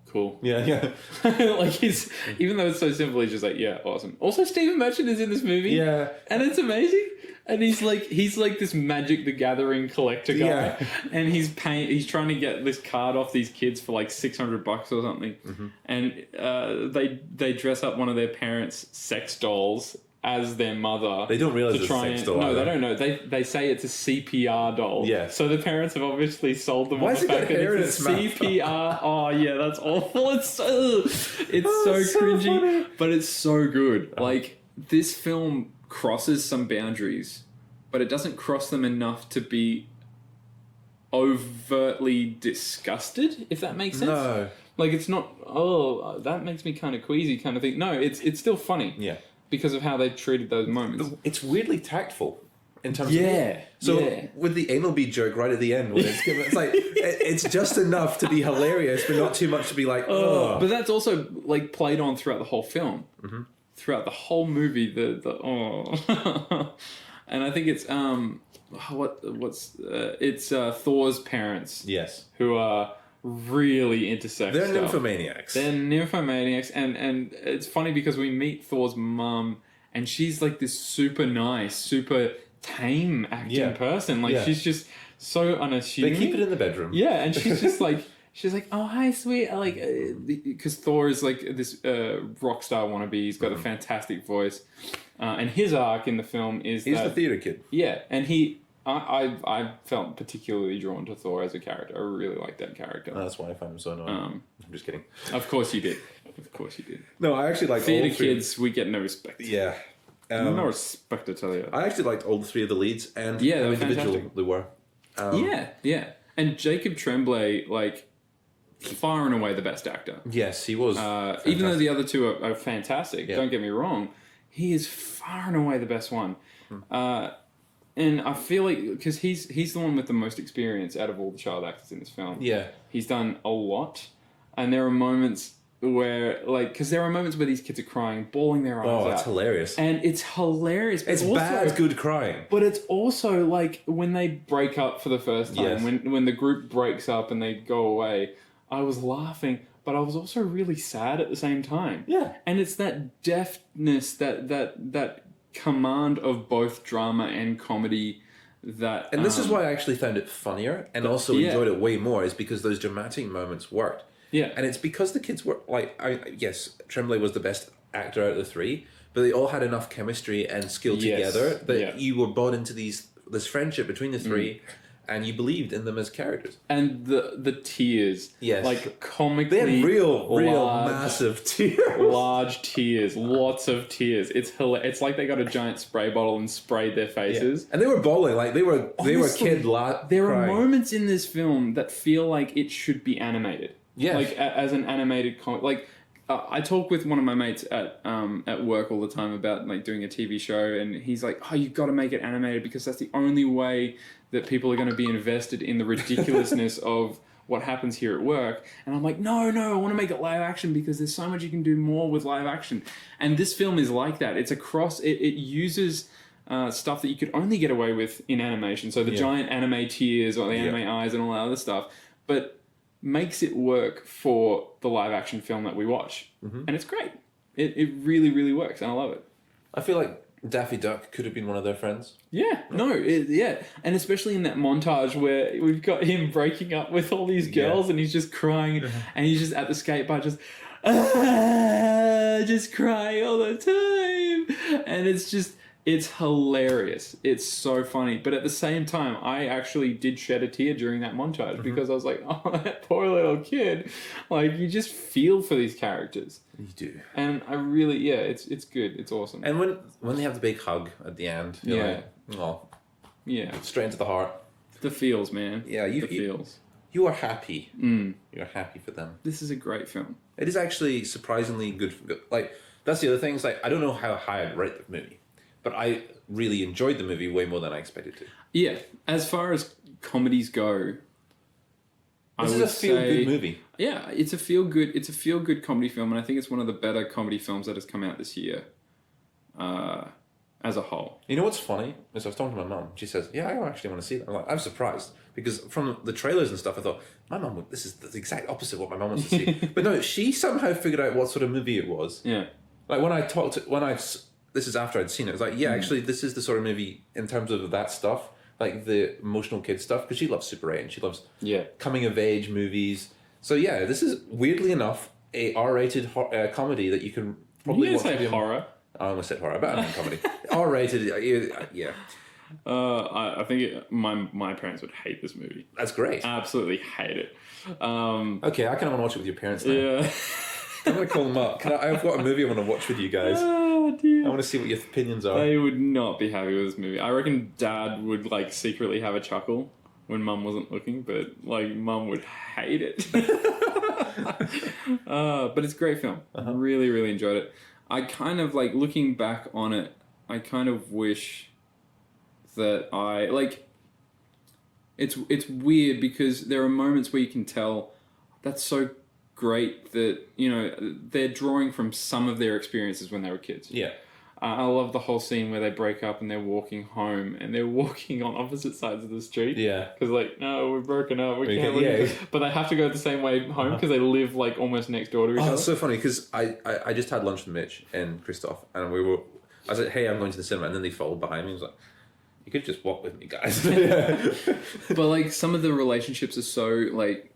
cool. Yeah. Like, he's, even though it's so simple, he's just like, yeah, awesome. Also, Stephen Merchant is in this movie. Yeah. And it's amazing. And he's like this Magic the Gathering collector guy. Yeah. And he's trying to get this card off these kids for like $600 or something. Mm-hmm. And they dress up one of their parents' sex dolls as their mother. They don't realize it's a sex doll. No, they don't know. They say it's a CPR doll. Yeah. So the parents have obviously sold them on the fact that it's a CPR. Oh yeah, that's awful. It's so cringy, funny. But it's so good. Like, this film crosses some boundaries, but it doesn't cross them enough to be overtly disgusted, if that makes sense. No. Like, it's not, oh, that makes me kind of queasy kind of thing. No, it's still funny. Yeah. Because of how they treated those moments. It's weirdly tactful in terms of... So with the anal bead joke right at the end, when it's like, it's just enough to be hilarious, but not too much to be like, oh. But that's also, like, played on throughout the whole film. Mm-hmm. Throughout the whole movie, and I think it's it's Thor's parents. Yes, who are really into sex. They're stuff. nymphomaniacs. And it's funny because we meet Thor's mum, and she's like this super nice, super tame acting person. Like, she's just so unassuming. They keep it in the bedroom. Yeah, and she's just like. She's like, oh, hi, sweet. Like, because Thor is like this rock star wannabe. He's got a fantastic voice. And his arc in the film is he's the theatre kid. Yeah, and I felt particularly drawn to Thor as a character. I really like that character. That's why I find him so annoying. I'm just kidding. Of course you did. No, I actually like theatre kids. We get no respect. Yeah. No respect, I tell you. I actually liked all three of the leads and how individual they were. Yeah. And Jacob Tremblay, like, far and away the best actor. Yes, he was. Even though the other two are fantastic, don't get me wrong, he is far and away the best one. And I feel like, because he's the one with the most experience out of all the child actors in this film. Yeah. He's done a lot. And there are moments where, like, because there are moments where these kids are crying, bawling their eyes out. Oh, it's hilarious. And it's hilarious. It's also bad, good crying. But it's also, like, when they break up for the first time, when the group breaks up and they go away, I was laughing, but I was also really sad at the same time. Yeah. And it's that deftness, that command of both drama and comedy that... And this is why I actually found it funnier and also enjoyed it way more, is because those dramatic moments worked. Yeah. And it's because the kids were, like, yes, Tremblay was the best actor out of the three, but they all had enough chemistry and skill together that you were bought into this friendship between the three, and you believed in them as characters. And the tears. Yes. Like, comically... They had real massive tears. Large tears. Lots of tears. It's like they got a giant spray bottle and sprayed their faces. Yeah. And they were bawling. Like, they were kid There are moments in this film that feel like it should be animated. Yeah. Like, as an animated comic. Like, I talk with one of my mates at work all the time about, like, doing a TV show, and he's like, oh, you've got to make it animated because that's the only way that people are going to be invested in the ridiculousness of what happens here at work. And I'm like, no, I want to make it live action because there's so much you can do more with live action. And this film is like that. It's it uses stuff that you could only get away with in animation. So the giant anime tears or the anime eyes and all that other stuff. But makes it work for the live action film that we watch. Mm-hmm. And it's great. It really, really works, and I love it. I feel like Daffy Duck could have been one of their friends. Yeah, and especially in that montage where we've got him breaking up with all these girls, and he's just crying, and he's just at the skate park, just crying all the time, and it's hilarious. It's so funny, but at the same time, I actually did shed a tear during that montage because I was like, "Oh, that poor little kid!" Like, you just feel for these characters. You do, and I really, it's good. It's awesome. And when they have the big hug at the end, you're like, oh, straight into the heart. The feels, man. Yeah, the feels. You are happy. You're happy for them. This is a great film. It is actually surprisingly good. Like, that's the other thing. Is like, I don't know how high I'd rate the movie, but I really enjoyed the movie way more than I expected to. Yeah, as far as comedies go, this is a feel-good movie. Yeah, it's a feel-good comedy film, and I think it's one of the better comedy films that has come out this year, as a whole. You know what's funny? Is I was talking to my mum. She says, "Yeah, I actually want to see that." I'm surprised because from the trailers and stuff, I thought my mum this is the exact opposite of what my mum wants to see. But no, she somehow figured out what sort of movie it was. Yeah. Like this is after I'd seen it. It was like, actually, this is the sort of movie in terms of that stuff, like the emotional kid stuff, because she loves Super 8 and she loves coming of age movies. So yeah, this is weirdly enough a R-rated comedy that you can probably watch. Say horror. I almost said horror, but I mean comedy. R-rated, yeah. I think my parents would hate this movie. That's great. Absolutely hate it. Okay, I kind of want to watch it with your parents now. Yeah. I'm going to call them up. I've got a movie I want to watch with you guys. Oh, dear. I want to see what your opinions are. They would not be happy with this movie. I reckon Dad would like secretly have a chuckle when Mum wasn't looking, but like Mum would hate it. But it's a great film. Really, really enjoyed it. I kind of like looking back on it. I kind of wish that I like. It's weird because there are moments where you can tell that's so great that, you know, they're drawing from some of their experiences when they were kids. Yeah. I love the whole scene where they break up and they're walking home and they're walking on opposite sides of the street. Yeah. Because like, no, we're broken up. We can't. But they have to go the same way home because they live like almost next door to each other. It's so funny because I just had lunch with Mitch and Christoph and I was like, hey, I'm going to the cinema, and then they followed behind me. I was like, you could just walk with me, guys. But like some of the relationships are so like,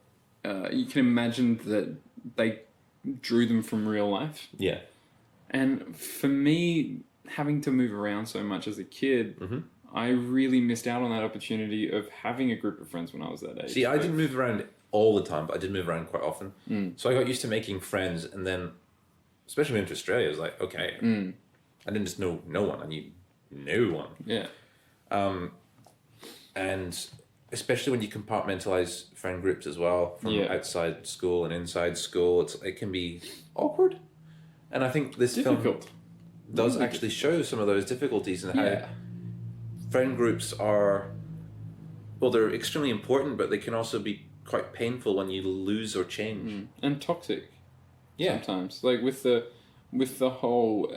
you can imagine that they drew them from real life. Yeah. And for me, having to move around so much as a kid, I really missed out on that opportunity of having a group of friends when I was that age. See, I didn't move around all the time, but I did move around quite often. So I got used to making friends, and then, especially when I went to Australia, I was like, okay, I didn't just know no one. I knew no one. Yeah. And especially when you compartmentalize friend groups as well, from outside school and inside school, it can be awkward. And I think this film does actually show some of those difficulties and how friend groups are, well, they're extremely important, but they can also be quite painful when you lose or change. And toxic. Sometimes. Like with the whole,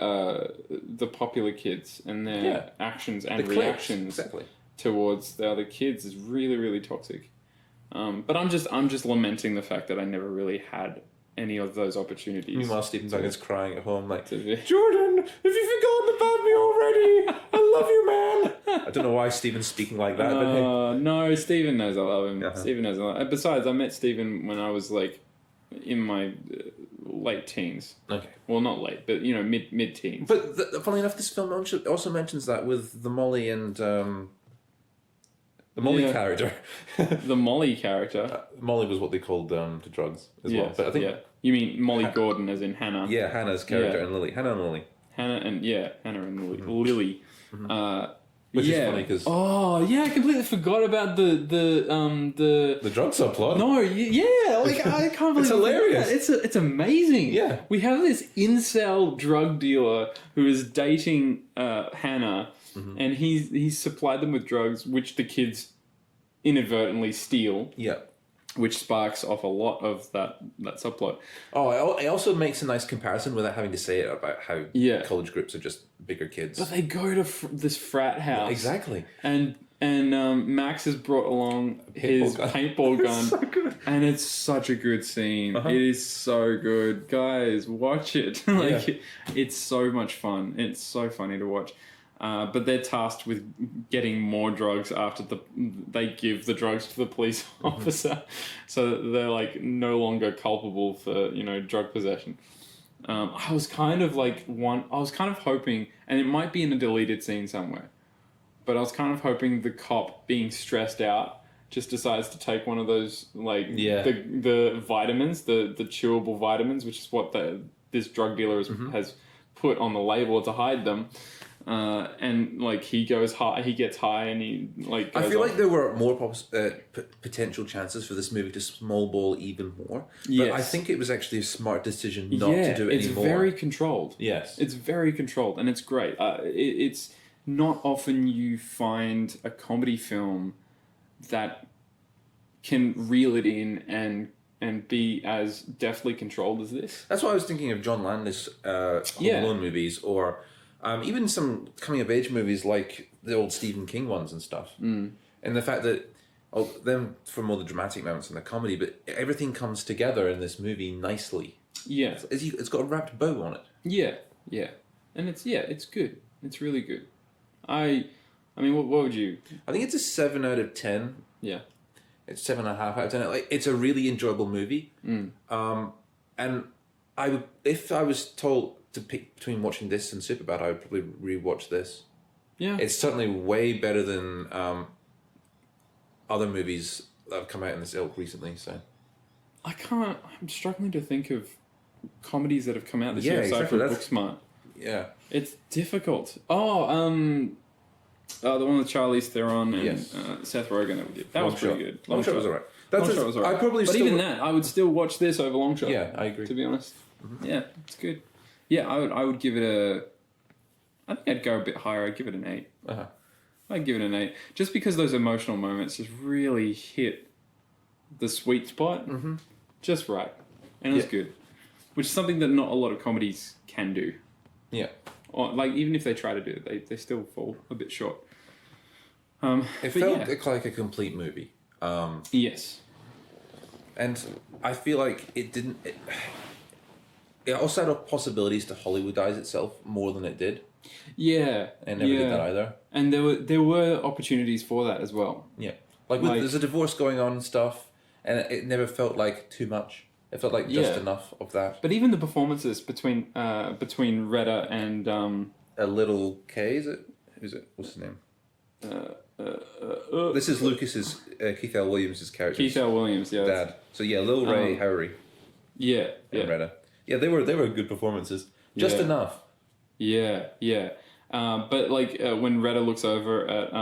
the popular kids and their actions and reactions towards the other kids is really, really toxic. But I'm just lamenting the fact that I never really had any of those opportunities. Meanwhile, Stephen Duncan's crying at home like, Jordan, have you forgotten about me already? I love you, man. I don't know why Stephen's speaking like that. But hey. No, Stephen knows I love him. Stephen knows I love him. Besides, I met Stephen when I was like in my late teens. Okay. Well, not late, but you know, mid-teens. But funnily enough, this film also mentions that with the Molly and... the Molly character. The Molly character. Molly was what they called the drugs as well. But I think you mean Molly Gordon as in Hannah. Yeah, Hannah's character and Lily. Hannah and Lily. Hannah and Lily. Lily. Which is funny because... Oh, yeah, I completely forgot about the drug subplot. No, like, I can't believe it's hilarious. It's amazing. Yeah. We have this incel drug dealer who is dating Hannah, and he's supplied them with drugs, which the kids inadvertently steal. Yeah. Which sparks off a lot of that subplot. Oh, it also makes a nice comparison without having to say it about how college groups are just bigger kids. But they go to this frat house. Exactly. And And Max has brought along his paintball gun. So good. And it's such a good scene. It is so good. Guys, watch it. It's so much fun. It's so funny to watch. But they're tasked with getting more drugs after they give the drugs to the police officer. So they're like no longer culpable for, drug possession. I was kind of hoping, and it might be in a deleted scene somewhere, but I was kind of hoping the cop, being stressed out, just decides to take one of those, the vitamins, the chewable vitamins, which is what this drug dealer has put on the label to hide them. And he goes high, he gets high, and he goes I feel like there were more potential chances for this movie to small ball even more. But I think it was actually a smart decision not to do it anymore. It's very controlled. Yes, it's very controlled, and it's great. It's not often you find a comedy film that can reel it in and be as deftly controlled as this. That's why I was thinking of John Landis Home Alone movies, or even some coming-of-age movies like the old Stephen King ones and stuff. And the fact that, them for more the dramatic moments and the comedy, but everything comes together in this movie nicely. Yeah. It's got a wrapped bow on it. Yeah. And it's good. It's really good. I mean, what would you... I think it's a 7 out of 10. Yeah. It's 7.5 out of 10. It's a really enjoyable movie. And if I was told to pick between watching this and Superbad, I would probably rewatch this. Yeah. It's certainly way better than other movies that have come out in this ilk recently. So I'm struggling to think of comedies that have come out this year aside from Booksmart. Yeah. It's difficult. The one with Charlize Theron and Seth Rogen that we did. That was pretty good. Long Shot was alright. Long Shot was alright. But even that, I would still watch this over Long Shot. Yeah, I agree. To be honest. Yeah, it's good. Yeah, I would give it I think I'd go a bit higher. I'd give it an 8. I'd give it an 8. Just because those emotional moments just really hit the sweet spot just right. And it was good. Which is something that not a lot of comedies can do. Yeah. Or, even if they try to do it, they still fall a bit short. It felt like a complete movie. Yes. And I feel like it didn't... It also had possibilities to Hollywoodize itself more than it did. Yeah. And never did that either. And there were opportunities for that as well. Yeah. There's a divorce going on and stuff, and it never felt like too much. It felt like just enough of that. But even the performances between Retta and... A little K, is it? Who's it? What's his name? This is Lucas's, Keith L. Williams' character. Keith L. Williams, dad. So Lil Ray, Harry. Yeah. And Retta. Yeah, they were good performances. Just enough. Yeah. But when Retta looks over at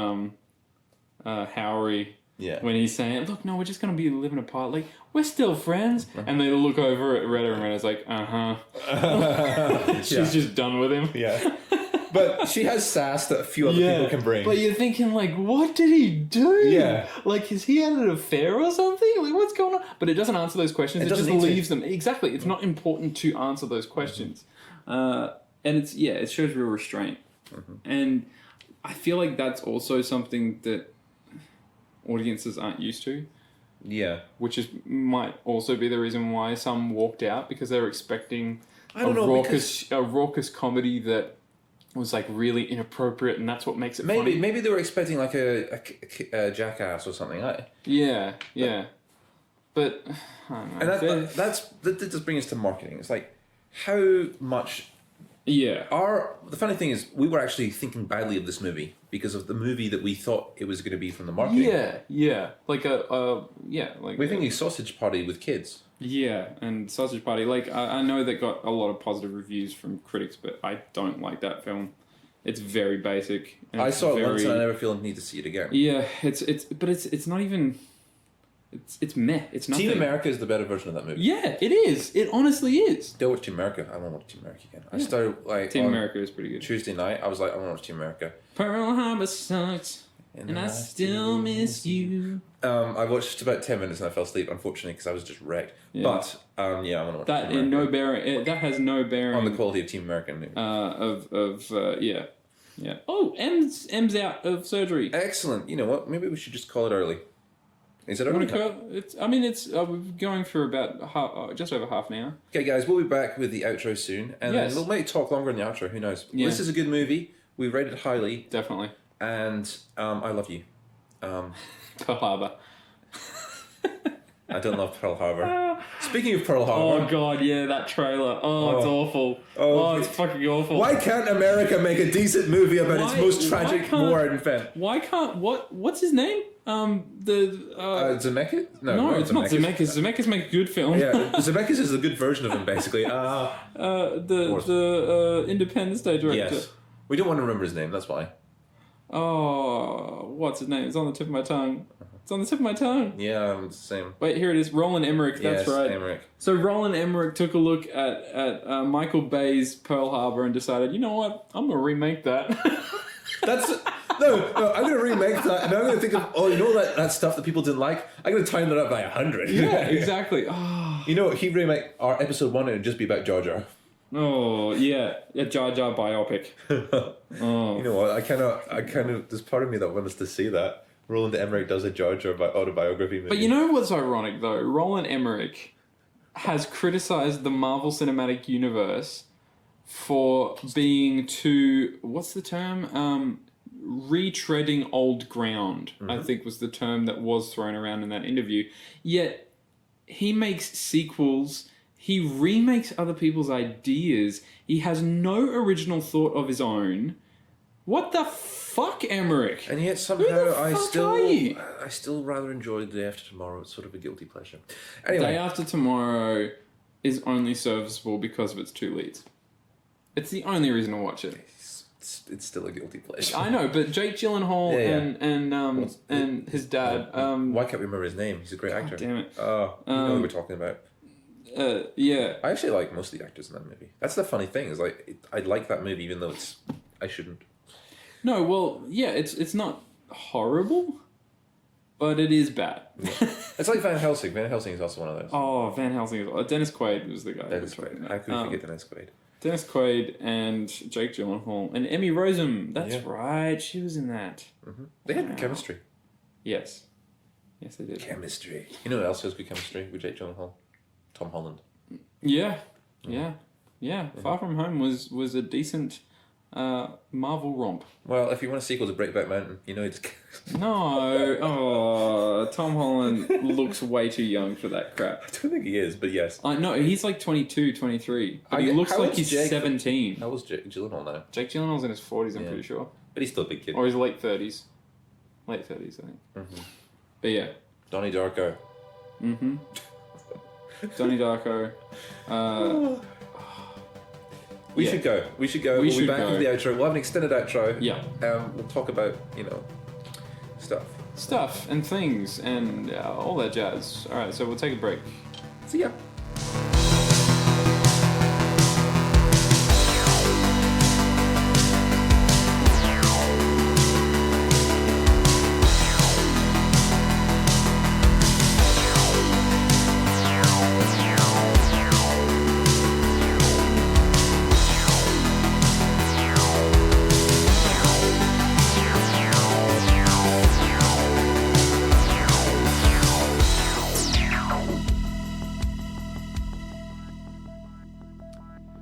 Howery, when he's saying, "Look, no, we're just gonna be living apart. We're still friends," and they look over at Retta, and Retta's like, She's just done with him. Yeah. But she has sass that a few other people can bring. But you're thinking, what did he do? Yeah. Has he had an affair or something? What's going on? But it doesn't answer those questions. It just leaves them. Exactly. It's not important to answer those questions. And it shows real restraint. And I feel like that's also something that audiences aren't used to. Yeah. Which might also be the reason why some walked out, because they were expecting a raucous comedy that was really inappropriate, and that's what makes it funny. Maybe they were expecting a Jackass or something. Yeah. But I don't know. And that does bring us to marketing. It's how much. Yeah. The funny thing is, we were actually thinking badly of this movie because of the movie that we thought it was going to be from the marketing. Yeah. We're thinking Sausage Party with kids. Yeah, and Sausage Party. I know that got a lot of positive reviews from critics, but I don't like that film. It's very basic. I saw it once and I never feel the need to see it again. Yeah, it's not even... It's meh. It's nothing. Team America is the better version of that movie. Yeah, it is. It honestly is. Still watch Team America. I want to watch Team America again. I started Team America is pretty good. Tuesday night, I was like, I want to watch Team America. Pearl Harbor sucks, and I still miss you. I watched about 10 minutes and I fell asleep, unfortunately, because I was just wrecked. Yeah. But I want to watch that. That has no bearing on the quality of Team America. Yeah. Oh, M's out of surgery. Excellent. You know what? Maybe we should just call it early. Is it early? We're going for about just over half an hour. Okay, guys, we'll be back with the outro soon, and then we might talk longer in the outro. Who knows? Yeah. This is a good movie. We rate it highly. Definitely. And I love you. Pearl Harbor. I don't love Pearl Harbor. Speaking of Pearl Harbor. Oh, God, yeah, that trailer. Oh, it's awful. Oh, it's fucking awful. Why can't America make a decent movie about its most tragic war event? Why can't... What's his name? Zemeckis? No, it's not Zemeckis. Zemeckis makes good films. Yeah, Zemeckis is a good version of him, basically. The Independence Day director. Yes. We don't want to remember his name, that's why. Oh, what's his name? It's on the tip of my tongue. It's on the tip of my tongue. Yeah, it's the same. Wait, here it is. Roland Emmerich. That's right. Emmerich. So Roland Emmerich took a look at Michael Bay's Pearl Harbor and decided, you know what? I'm going to remake that. No, I'm going to remake that, and I'm going to think of, that stuff that people didn't like? I'm going to time that up by 100. Yeah, exactly. Oh. You know, he'd remake our episode 1 and it'd just be about Jar Jar. Oh, yeah. A Jar Jar biopic. Oh. You know what? I kind of, there's part of me that wants to see that. Roland Emmerich does a Jar Jar autobiography movie. But you know what's ironic, though? Roland Emmerich has criticized the Marvel Cinematic Universe for being too... What's the term? Retreading old ground, I think was the term that was thrown around in that interview. Yet, he makes sequels... He remakes other people's ideas. He has no original thought of his own. What the fuck, Emmerich? And yet somehow I still rather enjoy The Day After Tomorrow. It's sort of a guilty pleasure. Anyway. Day After Tomorrow is only serviceable because of its two leads. It's the only reason to watch it. It's still a guilty pleasure. I know, but Jake Gyllenhaal and his dad. Why can't we remember his name? He's a great actor. Damn it. You know who we're talking about. Yeah. I actually like most of the actors in that movie. That's the funny thing, is I like that movie even though I shouldn't. No, well, yeah, it's not horrible, but it is bad. Yeah. It's like Van Helsing. Van Helsing is also one of those. Oh, Van Helsing. Dennis Quaid was the guy. Dennis Quaid. How could you forget Dennis Quaid? Dennis Quaid and Jake Gyllenhaal and Emmy Rossum. That's right. She was in that. Mm-hmm. They had good chemistry. Yes. Yes, they did. Chemistry. You know who else has good chemistry with Jake Gyllenhaal? Tom Holland. Yeah. Far From Home was a decent Marvel romp. Well, if you want a sequel to Breakback Mountain, it's... No. Oh, Tom Holland looks way too young for that crap. I don't think he is, but yes. No, he's like 22, 23. But he looks like he's 17. How old's Jake Gyllenhaal now? Jake Gyllenhaal's in his 40s, I'm pretty sure. But he's still a big kid. Or his late 30s. Late 30s, I think. Mm-hmm. But yeah. Donnie Darko. Mm-hmm. Donnie Darko. We should go. We'll be back with the outro. We'll have an extended outro. Yeah. We'll talk about, stuff and things and all that jazz. All right, so we'll take a break. See ya.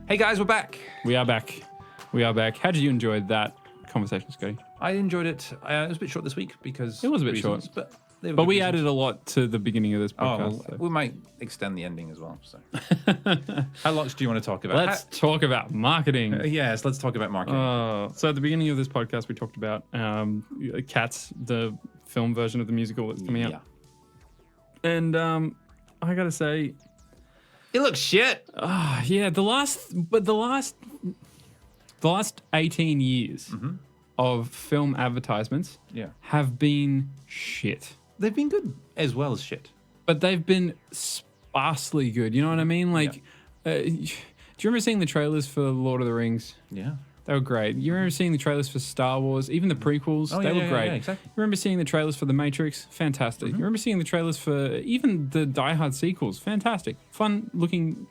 Hey guys, we're back. We are back. How did you enjoy that conversation, Scotty? I enjoyed it. It was a bit short this week because it was a bit short, but we added a lot to the beginning of this podcast. We might extend the ending as well. So, how much do you want to talk about? Let's talk about marketing. Yes, let's talk about marketing. So at the beginning of this podcast, we talked about Cats, the film version of the musical that's coming out, and I gotta say. It looks shit. Yeah, the last 18 years of film advertisements have been shit. They've been good as well as shit. But they've been sparsely good. You know what I mean? Like, do you remember seeing the trailers for Lord of the Rings? Yeah. They were great. You remember seeing the trailers for Star Wars, even the prequels? They were great. Yeah, exactly. You remember seeing the trailers for The Matrix? Fantastic. You remember seeing the trailers for even the Die Hard sequels? Fantastic. Fun-looking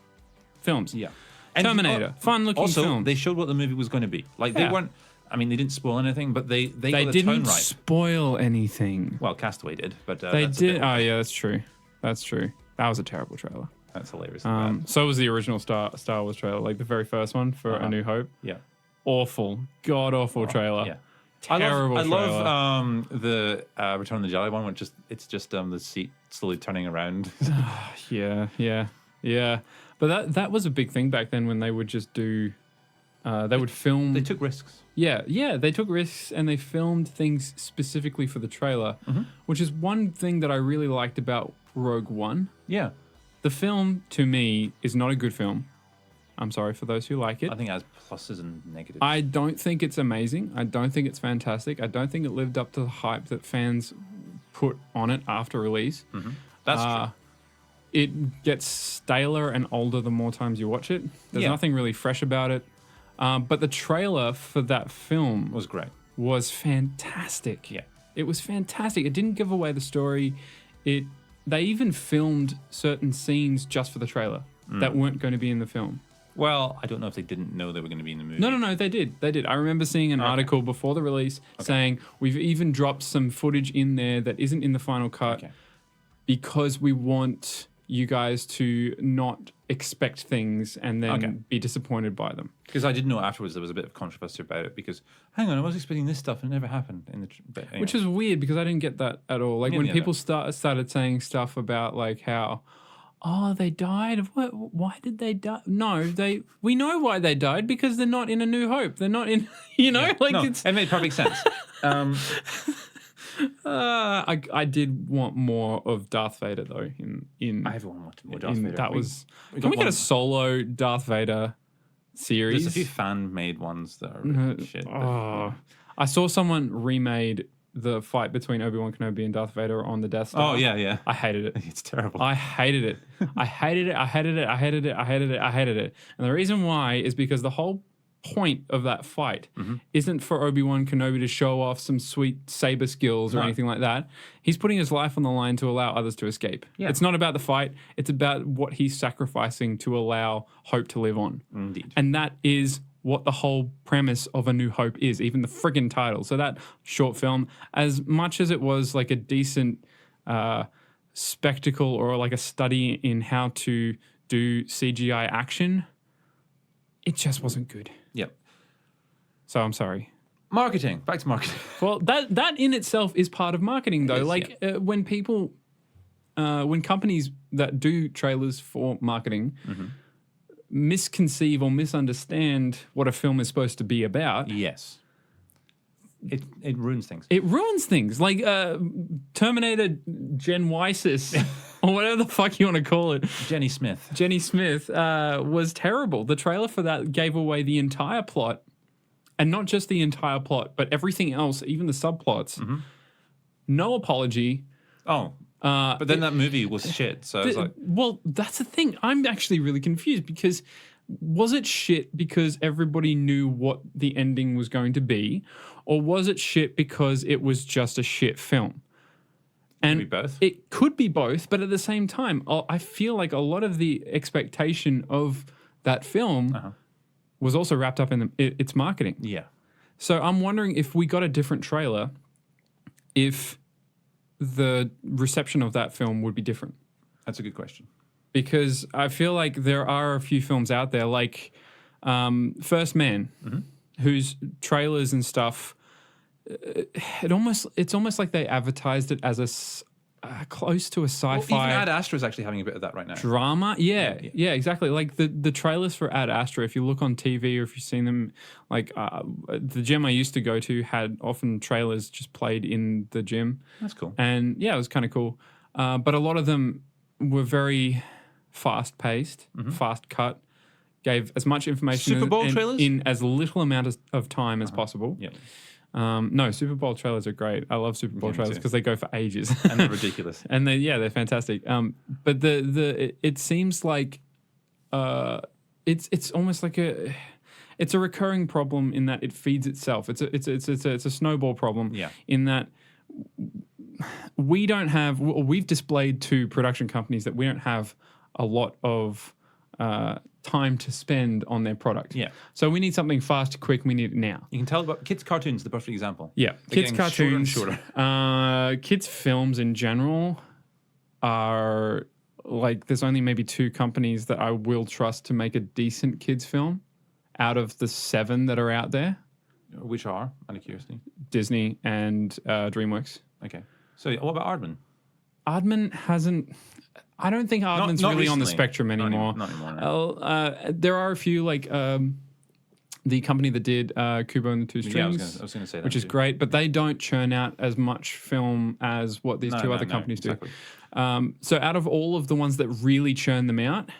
films. Yeah. Terminator. Fun-looking film. Also, they showed what the movie was going to be. Like, they weren't... I mean, they didn't spoil anything, but they got the didn't tone right. spoil anything. Well, Castaway did, but they did. Oh yeah, that's true. That's true. That was a terrible trailer. That's hilarious. So was the original Star Wars trailer, like the very first one for A New Hope. Yeah. Awful, god awful trailer. Yeah. Terrible. I trailer. love the Return of the Jedi one, which it's just the seat slowly turning around. Yeah. But that was a big thing back then when they would just do. They would film. They took risks. Yeah, they took risks and they filmed things specifically for the trailer, which is one thing that I really liked about Rogue One. Yeah. The film, to me, is not a good film. I'm sorry for those who like it. I think it has pluses and negatives. I don't think it's amazing. I don't think it's fantastic. I don't think it lived up to the hype that fans put on it after release. That's true. It gets staler and older the more times you watch it. There's nothing really fresh about it. But the trailer for that film was great. Was fantastic. Yeah. It was fantastic. It didn't give away the story. They even filmed certain scenes just for the trailer that weren't going to be in the film. Well, I don't know if they didn't know they were going to be in the movie. No, they did. I remember seeing an article before the release saying we've even dropped some footage in there that isn't in the final cut because we want you guys to not expect things and then be disappointed by them. Because I did know afterwards there was a bit of controversy about it because, hang on, I was expecting this stuff and it never happened. Anyway. Which is weird because I didn't get that at all. Like when people started saying stuff about like how, they died. What? Why did they die? No, we know why they died because they're not in A New Hope. They're not in, it made perfect sense. I did want more of Darth Vader though. I wanted more Darth Vader. Can we get a solo Darth Vader series? There's a few fan-made ones that are really shit. I saw someone remade the fight between Obi-Wan Kenobi and Darth Vader on the Death Star. Oh yeah. I hated it. It's terrible. I hated it. I hated it. And the reason why is because the whole point of that fight isn't for Obi-Wan Kenobi to show off some sweet saber skills or anything like that. He's putting his life on the line to allow others to escape. Yeah. It's not about the fight. It's about what he's sacrificing to allow hope to live on. Indeed. And that is what the whole premise of A New Hope is, even the friggin' title. So that short film, as much as it was like a decent spectacle or like a study in how to do CGI action, it just wasn't good. Yep. So I'm sorry. Marketing. Back to marketing. Well, that in itself is part of marketing, though. When people, when companies that do trailers for marketing misconceive or misunderstand what a film is supposed to be about. Yes. It ruins things. It ruins things. Like Terminator Gen Ysis, or whatever the fuck you want to call it. Jenny Smith was terrible. The trailer for that gave away the entire plot. And not just the entire plot, but everything else, even the subplots. No apology. But then that movie was shit. So I was like, well, that's the thing. I'm actually really confused because was it shit because everybody knew what the ending was going to be, or was it shit because it was just a shit film? And could be both. It could be both, but at the same time, I feel like a lot of the expectation of that film was also wrapped up in its marketing. Yeah. So I'm wondering if we got a different trailer, if the reception of that film would be different. That's a good question. Because I feel like there are a few films out there, like First Man, whose trailers and stuff, it's almost like they advertised it as close to a sci-fi. Well, even Ad Astra is actually having a bit of that right now. Drama, yeah, exactly. Like the trailers for Ad Astra, if you look on TV or if you've seen them, like the gym I used to go to had often trailers just played in the gym. That's cool. And yeah, it was kind of cool. But a lot of them were very fast-paced, fast cut, gave as much information Super Bowl trailers? in as little amount of time as possible. Yep. No, Super Bowl trailers are great. I love Super Bowl trailers because they go for ages. And they're ridiculous. And they're fantastic. But it seems like it's almost like it's a recurring problem in that it feeds itself. It's a snowball problem. Yeah. In that we've displayed to production companies that we don't have a lot of time to spend on their product. Yeah. So we need something fast, quick. We need it now. You can tell about kids' cartoons, the perfect example. Yeah. They're Kids' getting cartoons. shorter and shorter. Kids' films in general are like, there's only maybe 2 companies that I will trust to make a decent kids' film out of the 7 that are out there. Which are, out of curiosity? Disney and DreamWorks. Okay. So what about Aardman? Aardman hasn't... I don't think Aardman's not really on the recently. spectrum anymore. Not anymore. No. There are a few, like the company that did Kubo and the Two Strings, I was going to say that which is great, but they don't churn out as much film as what these two other companies exactly. do. So out of all of the ones that really churn them out,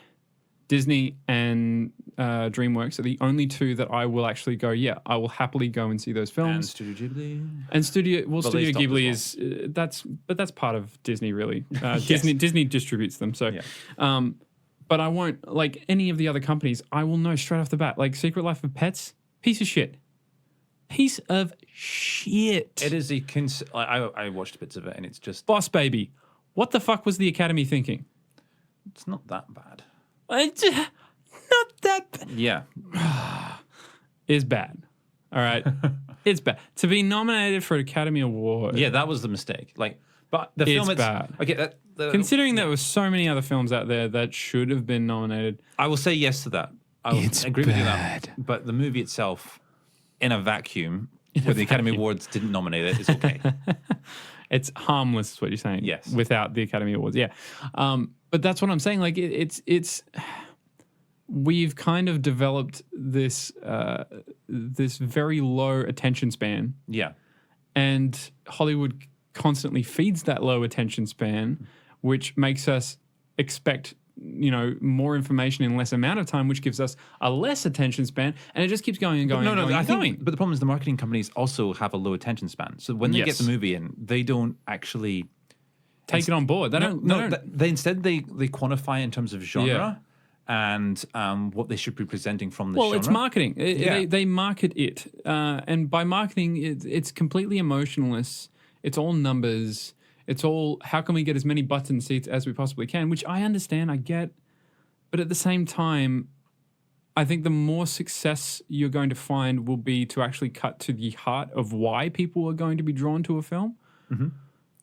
Disney and DreamWorks are the only 2 that I will actually go, yeah, I will happily go and see those films. And Studio Ghibli. And Studio they stopped Ghibli as is that's part of Disney, really. Disney distributes them. So, but I won't, like any of the other companies, I will know straight off the bat. Like Secret Life of Pets, piece of shit. Piece of shit. It is I watched bits of it, and it's just Boss Baby. What the fuck was the Academy thinking? it's not that bad. Not that bad. Yeah. Is bad. All right. It's bad. To be nominated for an Academy Award. Yeah, that was the mistake. Like, but the It's film bad. Okay, Considering there were so many other films out there that should have been nominated. I will say yes to that. I will It's agree with you bad. that. But the movie itself, in a vacuum, where the Academy Awards didn't nominate it, is okay. It's harmless, is what you're saying. Yes. Without the Academy Awards. Yeah. But that's what I'm saying. Like it's we've kind of developed this this very low attention span. Yeah. And Hollywood constantly feeds that low attention span, which makes us expect, more information in less amount of time, which gives us a less attention span, and it just keeps going and going and going and going. But the problem is the marketing companies also have a low attention span. So when they get Yes. the movie in, they don't actually Take it on board. They don't. They instead they quantify in terms of genre and what they should be presenting from the genre. Well, it's marketing. They market it, and by marketing, it's completely emotionless. It's all numbers. It's all how can we get as many butts in seats as we possibly can, which I understand, I get, but at the same time, I think the more success you're going to find will be to actually cut to the heart of why people are going to be drawn to a film,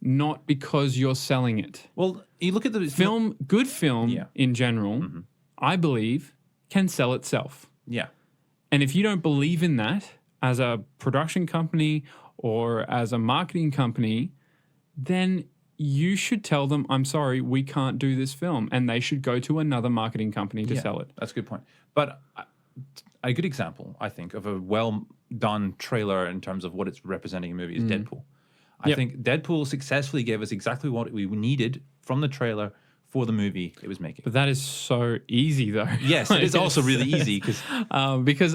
not because you're selling it. Well, you look at the Film, good film in general, I believe, can sell itself. Yeah. And if you don't believe in that as a production company or as a marketing company, then you should tell them, I'm sorry, we can't do this film. And they should go to another marketing company to sell it. That's a good point. But a good example, I think, of a well-done trailer in terms of what it's representing in a movie is Deadpool. I think Deadpool successfully gave us exactly what we needed from the trailer for the movie it was making. But that is so easy, though. Yes, it is also really easy because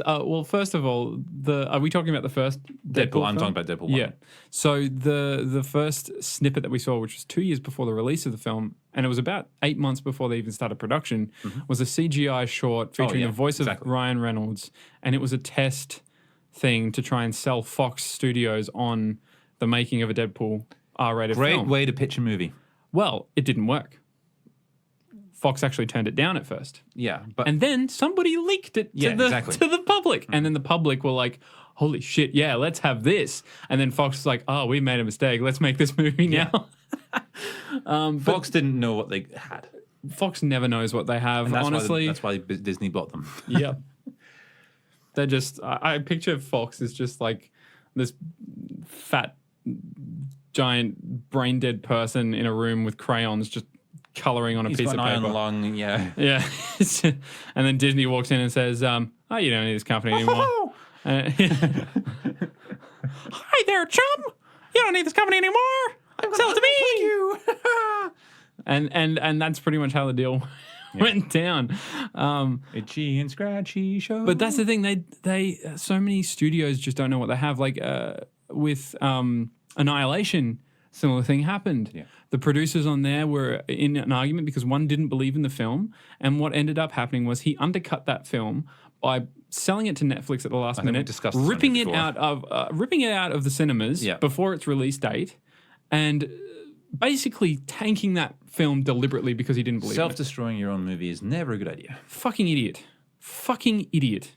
well, first of all, are we talking about the first Deadpool? I'm film? talking about Deadpool 1. Yeah. So the first snippet that we saw, which was 2 years before the release of the film, and it was about 8 months before they even started production, was a CGI short featuring the voice of Ryan Reynolds, and it was a test thing to try and sell Fox Studios on the making of a Deadpool R-rated film. Great way to pitch a movie. Well, it didn't work. Fox actually turned it down at first. Yeah, but And then somebody leaked it to the public. And then the public were like, holy shit, yeah, let's have this. And then Fox was like, oh, we made a mistake. Let's make this movie now. Fox didn't know what they had. Fox never knows what they have, And honestly. that's why Disney bought them. Yeah. They're just, I picture Fox as just like this fat, giant, brain dead person in a room with crayons just coloring on a piece of paper. He's got an iron lung, yeah. Yeah. And then Disney walks in and says, oh, you don't need this company anymore. Hi there, chum. You don't need this company anymore. Sell it to me. And that's pretty much how the deal went down. Itchy and scratchy show. But that's the thing. They so many studios just don't know what they have. Like with Annihilation, similar thing happened. Yeah. The producers on there were in an argument because one didn't believe in the film, and what ended up happening was he undercut that film by selling it to Netflix at the last minute, ripping it out of the cinemas before its release date, and basically tanking that film deliberately because he didn't believe in it. Self-destroying your own movie is never a good idea. Fucking idiot. fucking idiot.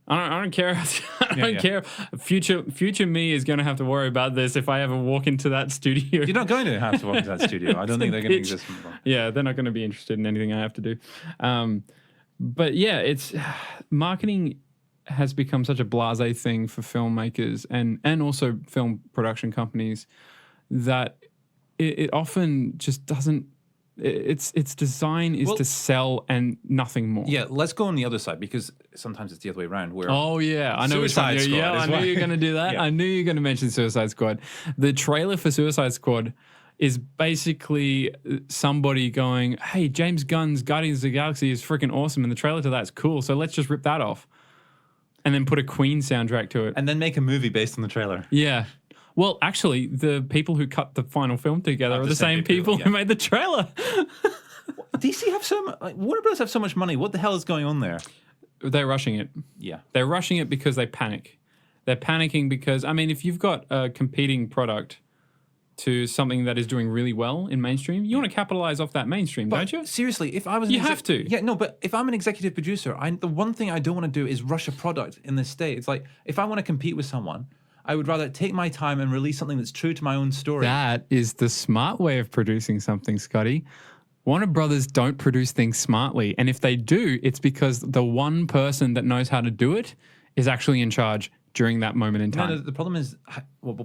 I don't care. I don't care. Future me is going to have to worry about this if I ever walk into that studio. You're not going to have to walk into that studio. I don't think they're going to exist anymore. Yeah, they're not going to be interested in anything I have to do. But yeah, it's marketing has become such a blasé thing for filmmakers and also film production companies that it often just doesn't. Its design is to sell and nothing more. Yeah, let's go on the other side because sometimes it's the other way around. Where I know Suicide Squad. Yeah, I knew you were going to do that. I knew you were going to mention Suicide Squad. The trailer for Suicide Squad is basically somebody going, "Hey, James Gunn's Guardians of the Galaxy is freaking awesome, and the trailer to that's cool. So let's just rip that off, and then put a Queen soundtrack to it, and then make a movie based on the trailer." Yeah. Well, actually, the people who cut the final film together are the same people who made the trailer. DC have Warner Bros. Have so much money. What the hell is going on there? They're rushing it. Yeah. They're rushing it because they panic. They're panicking because, I mean, if you've got a competing product to something that is doing really well in mainstream, you want to capitalize off that mainstream, don't you? Seriously, if I was... You have to. Yeah, no, but if I'm an executive producer, the one thing I don't want to do is rush a product in this state. It's like, if I want to compete with someone... I would rather take my time and release something that's true to my own story. That is the smart way of producing something, Scotty. Warner Brothers don't produce things smartly. And if they do, it's because the one person that knows how to do it is actually in charge during that moment in time. No, the problem is, well,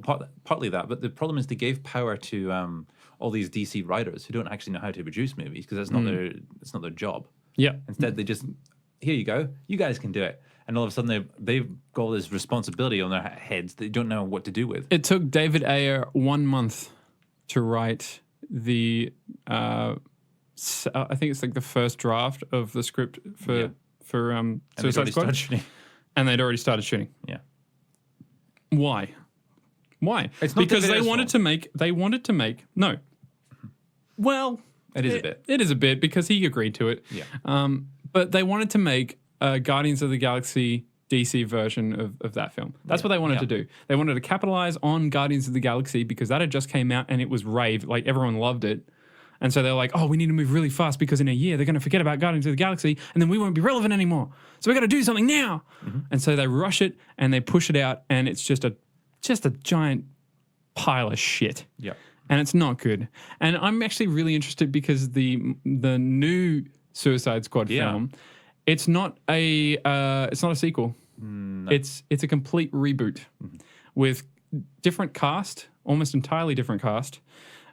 partly that, but the problem is they gave power to all these DC writers who don't actually know how to produce movies because that's not their job. Yeah. Instead, they just, here you go, you guys can do it. And all of a sudden, they've got all this responsibility on their heads that they don't know what to do with. It took David Ayer 1 month to write the, I think it's like the first draft of the script for Suicide Squad. And they'd already started shooting. Yeah. Why? It's not because they wanted to make. No. Well, it is a bit. It is a bit because he agreed to it. Yeah. But they wanted to make Guardians of the Galaxy DC version of that film. That's what they wanted to do. They wanted to capitalize on Guardians of the Galaxy because that had just came out and it was rave. Like everyone loved it. And so they're like, oh, we need to move really fast because in a year they're going to forget about Guardians of the Galaxy and then we won't be relevant anymore. So we got to do something now. Mm-hmm. And so they rush it and they push it out and it's just a giant pile of shit. Yeah. And it's not good. And I'm actually really interested because the new Suicide Squad film, it's not a sequel. No. It's a complete reboot with different cast, almost entirely different cast.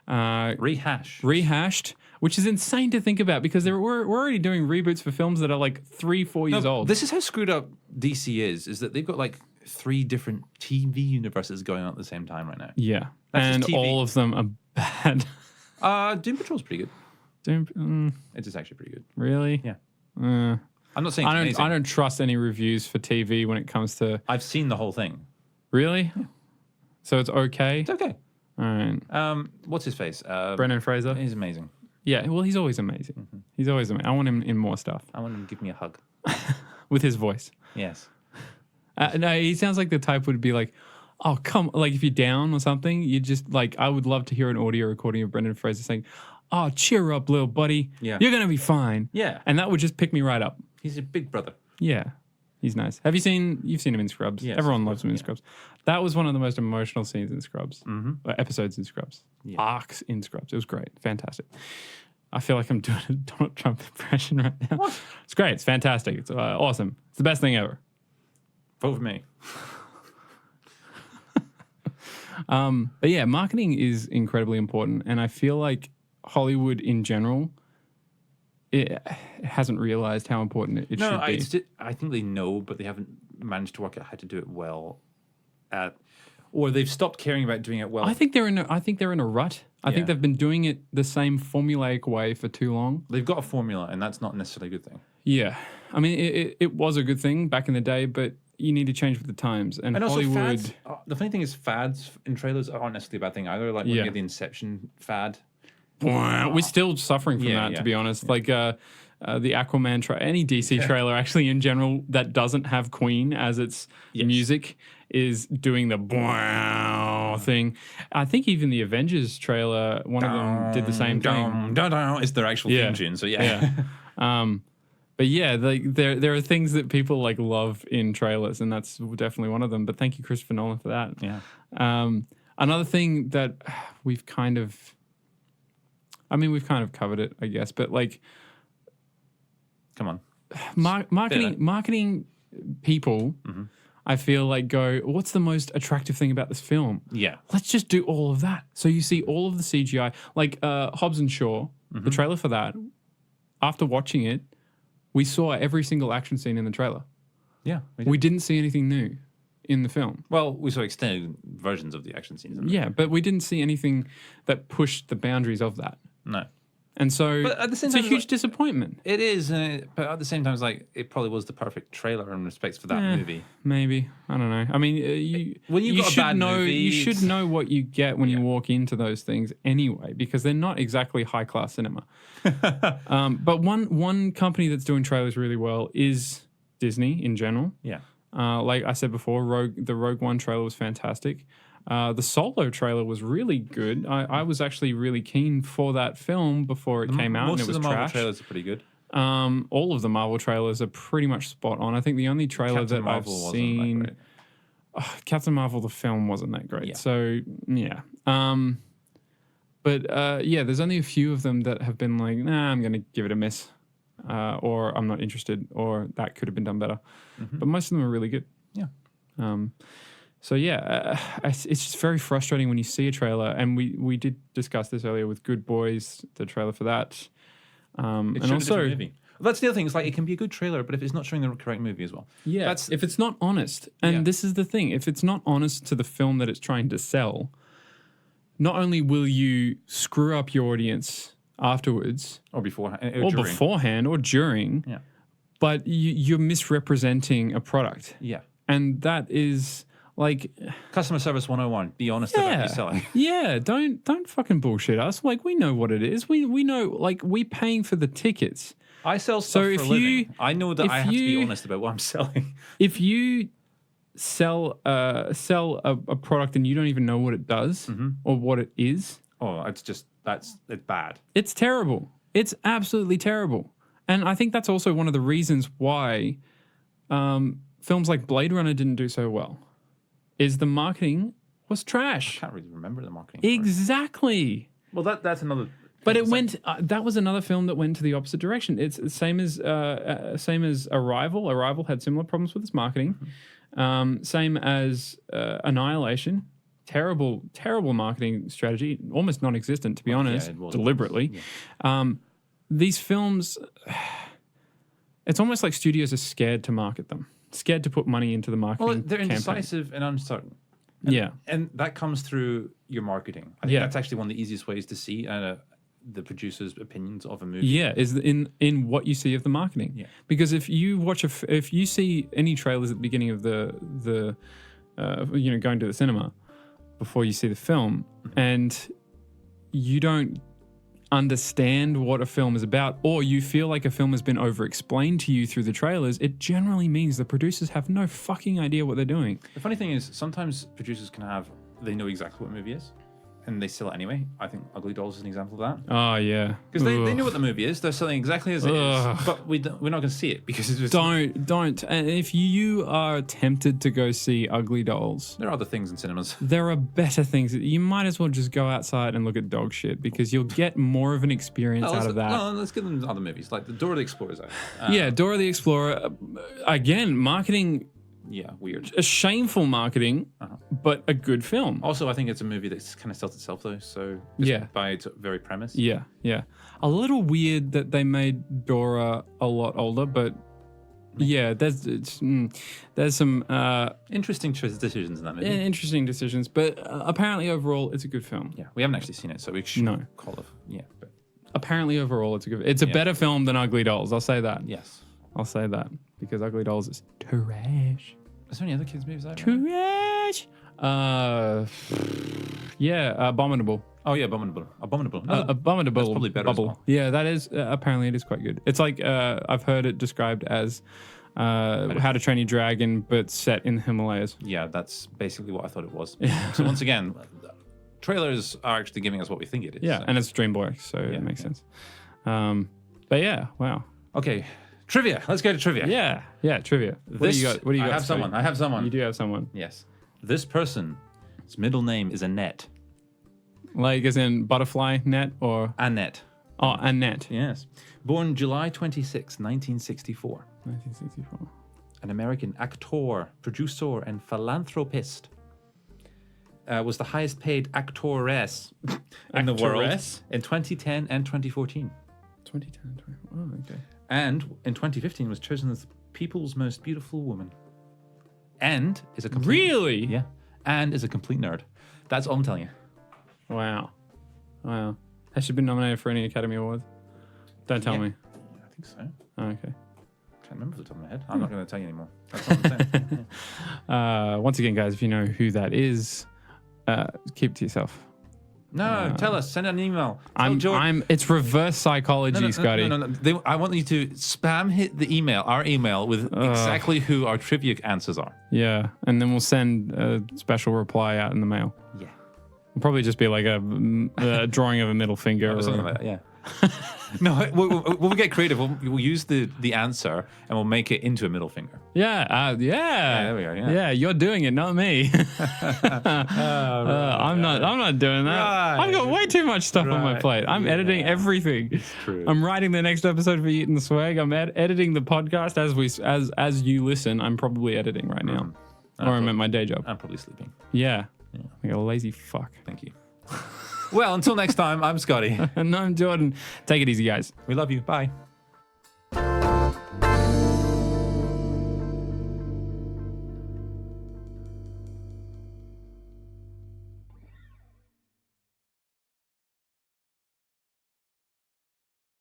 Rehashed, which is insane to think about because we're already doing reboots for films that are like 3-4 years old. This is how screwed up DC is that they've got like 3 different TV universes going on at the same time right now. Yeah. And all of them are bad. Doom Patrol's pretty good. It is actually pretty good. Really? Yeah. I'm not saying I don't trust any reviews for TV when it comes to... I've seen the whole thing. Really? Yeah. So it's okay? It's okay. All right. What's his face? Brendan Fraser? He's amazing. Yeah, well, he's always amazing. Mm-hmm. He's always amazing. I want him in more stuff. I want him to give me a hug. With his voice. Yes. No, he sounds like the type would be like, oh, come... Like, if you're down or something, you just, like... I would love to hear an audio recording of Brendan Fraser saying, oh, cheer up, little buddy. Yeah. You're going to be fine. Yeah. And that would just pick me right up. He's a big brother. Yeah. He's nice. You've seen him in Scrubs. Yes, Everyone loves him in Scrubs. That was one of the most emotional scenes in Scrubs. Mm-hmm. Episodes in Scrubs. Yeah. Arcs in Scrubs. It was great. Fantastic. I feel like I'm doing a Donald Trump impression right now. What? It's great. It's fantastic. It's awesome. It's the best thing ever. Vote for me. But yeah, marketing is incredibly important. And I feel like Hollywood in general... It hasn't realized how important it should be. I think they know, but they haven't managed to work out how to do it well. Or they've stopped caring about doing it well. I think they're in a rut. I think they've been doing it the same formulaic way for too long. They've got a formula, and that's not necessarily a good thing. Yeah. I mean, it was a good thing back in the day, but you need to change with the times. And Hollywood... Also fads, the funny thing is fads in trailers aren't necessarily a bad thing either. Like when you get the Inception fad... We're still suffering from that, to be honest. Yeah. Like the Aquaman any DC trailer, actually, in general, that doesn't have Queen as its music, is doing the thing. I think even the Avengers trailer, one of them did the same thing. It's their actual theme tune, so yeah. But yeah, like there are things that people like love in trailers, and that's definitely one of them. But thank you, Christopher Nolan, for that. Yeah. Another thing that we've kind of covered it, I guess. But like, come on, marketing people. Mm-hmm. I feel like go, what's the most attractive thing about this film? Yeah. Let's just do all of that. So you see all of the CGI. Like Hobbs and Shaw, the trailer for that, after watching it, we saw every single action scene in the trailer. Yeah. We didn't see anything new in the film. Well, we saw extended versions of the action scenes. Yeah, but we didn't see anything that pushed the boundaries of that. No. And so but at the same it's time, a huge disappointment. It is, but at the same time, it's like it probably was the perfect trailer in respects for that movie. Maybe. I don't know. I mean, you should know you should know what you get when you walk into those things anyway, because they're not exactly high class cinema. But one company that's doing trailers really well is Disney in general. Yeah. Like I said before, the Rogue One trailer was fantastic. The Solo trailer was really good. I was actually really keen for that film before it came out, and it was trash. Most of the Marvel trash. trailers are pretty good. All of the Marvel trailers are pretty much spot on. I think the only trailer Captain that Marvel I've seen, Captain Marvel, the film wasn't that great. Yeah. So yeah, there's only a few of them that have been like, nah, I'm going to give it a miss, or I'm not interested, or that could have been done better. Mm-hmm. But most of them are really good. Yeah. So yeah, it's just very frustrating when you see a trailer, and we did discuss this earlier with Good Boys, the trailer for that. And also, movie. Well, that's the other thing. It's like it can be a good trailer, but if it's not showing the correct movie as well. Yeah, if it's not honest, and this is the thing, if it's not honest to the film that it's trying to sell, not only will you screw up your audience afterwards, or beforehand, or during, but you're misrepresenting a product. Yeah, and that is. Like customer service 101, be honest about what you're selling. Yeah, don't fucking bullshit us. Like we know what it is. We know, like we paying for the tickets. I sell stuff for a living. I know that I have to be honest about what I'm selling. If you sell a product and you don't even know what it does or what it is, it's bad. It's terrible. It's absolutely terrible. And I think that's also one of the reasons why films like Blade Runner didn't do so well. Is the marketing was trash. I can't really remember the marketing. Exactly. Well, that's another. But it went. That was another film that went to the opposite direction. It's the same as Arrival. Arrival had similar problems with its marketing. Same as Annihilation. Terrible marketing strategy. Almost non-existent, to be honest. Yeah, deliberately. Yeah. These films. It's almost like studios are scared to market them. Scared to put money into the marketing. Well, they're indecisive and uncertain. And that comes through your marketing. I think that's actually one of the easiest ways to see the producer's opinions of a movie. Yeah, is in what you see of the marketing. Yeah. Because if you see any trailers at the beginning of the going to the cinema before you see the film, and you don't understand what a film is about, or you feel like a film has been over-explained to you through the trailers, it generally means the producers have no fucking idea what they're doing. The funny thing is, sometimes producers they know exactly what a movie is, and they sell it anyway. I think Ugly Dolls is an example of that. Oh, yeah. Because they know what the movie is. They're selling exactly as it is. But we're not going to see it because it's just... Don't. And if you are tempted to go see Ugly Dolls... There are other things in cinemas. There are better things. You might as well just go outside and look at dog shit, because you'll get more of an experience out of that. No, let's get them other movies, like the Dora the Explorer's out. Yeah, Dora the Explorer. Again, marketing... Yeah, weird. A shameful marketing, but a good film. Also, I think it's a movie that kind of sells itself, though. So, by its very premise. Yeah. A little weird that they made Dora a lot older, but there's some interesting decisions in that movie. Interesting decisions, but apparently overall, it's a good film. Yeah, we haven't actually seen it, so we should call it. Yeah, but apparently overall, it's a better film than Ugly Dolls. I'll say that. Yes. I'll say that, because Ugly Dolls is trash. Is there any other kids' movies out? Trash. Abominable. Oh yeah, Abominable. Abominable. Abominable. That's probably better as well. Yeah, that is. Apparently, it is quite good. It's like I've heard it described as How to Train Your Dragon, but set in the Himalayas. Yeah, that's basically what I thought it was. So once again, trailers are actually giving us what we think it is. Yeah, and it's DreamWorks, so it makes sense. But yeah, wow. Okay, Trivia. Let's go to trivia. Yeah, trivia. What do you got? I have someone. I have someone. You do have someone. Yes. This person's middle name is Annette. Like as in butterfly net or Annette. Oh, Annette. Yes. Born July 26, 1964. 1964. An American actor, producer, and philanthropist. Was the highest paid actress in the world in 2010 and 2014. 2010, 2014. Oh, okay. And in 2015 was chosen as People's Most Beautiful Woman. And is a complete... Really? Yeah. And is a complete nerd. That's all I'm telling you. Wow. Has she been nominated for any Academy Awards? Don't tell me. I think so. Oh, okay. Can't remember off the top of my head. I'm not going to tell you anymore. That's what I'm saying. Once again, guys, if you know who that is, keep it to yourself. No, tell us. Send an email. It's reverse psychology, Scotty. No. I want you to spam our email with exactly who our trivia answers are. Yeah, and then we'll send a special reply out in the mail. Yeah. It'll probably just be like a drawing of a middle finger. Or something like that, yeah. No, we'll get creative. We'll use the answer and we'll make it into a middle finger. Yeah, there we go. Yeah, you're doing it, not me. I'm not doing that. Right. I've got way too much stuff on my plate. I'm editing everything. It's true. I'm writing the next episode for Eating the Swag. I'm editing the podcast as you listen. I'm probably editing right now, or I'm at my day job. I'm probably sleeping. Yeah. Like a lazy fuck. Thank you. Well, until next time, I'm Scotty. And I'm Jordan. Take it easy, guys. We love you. Bye.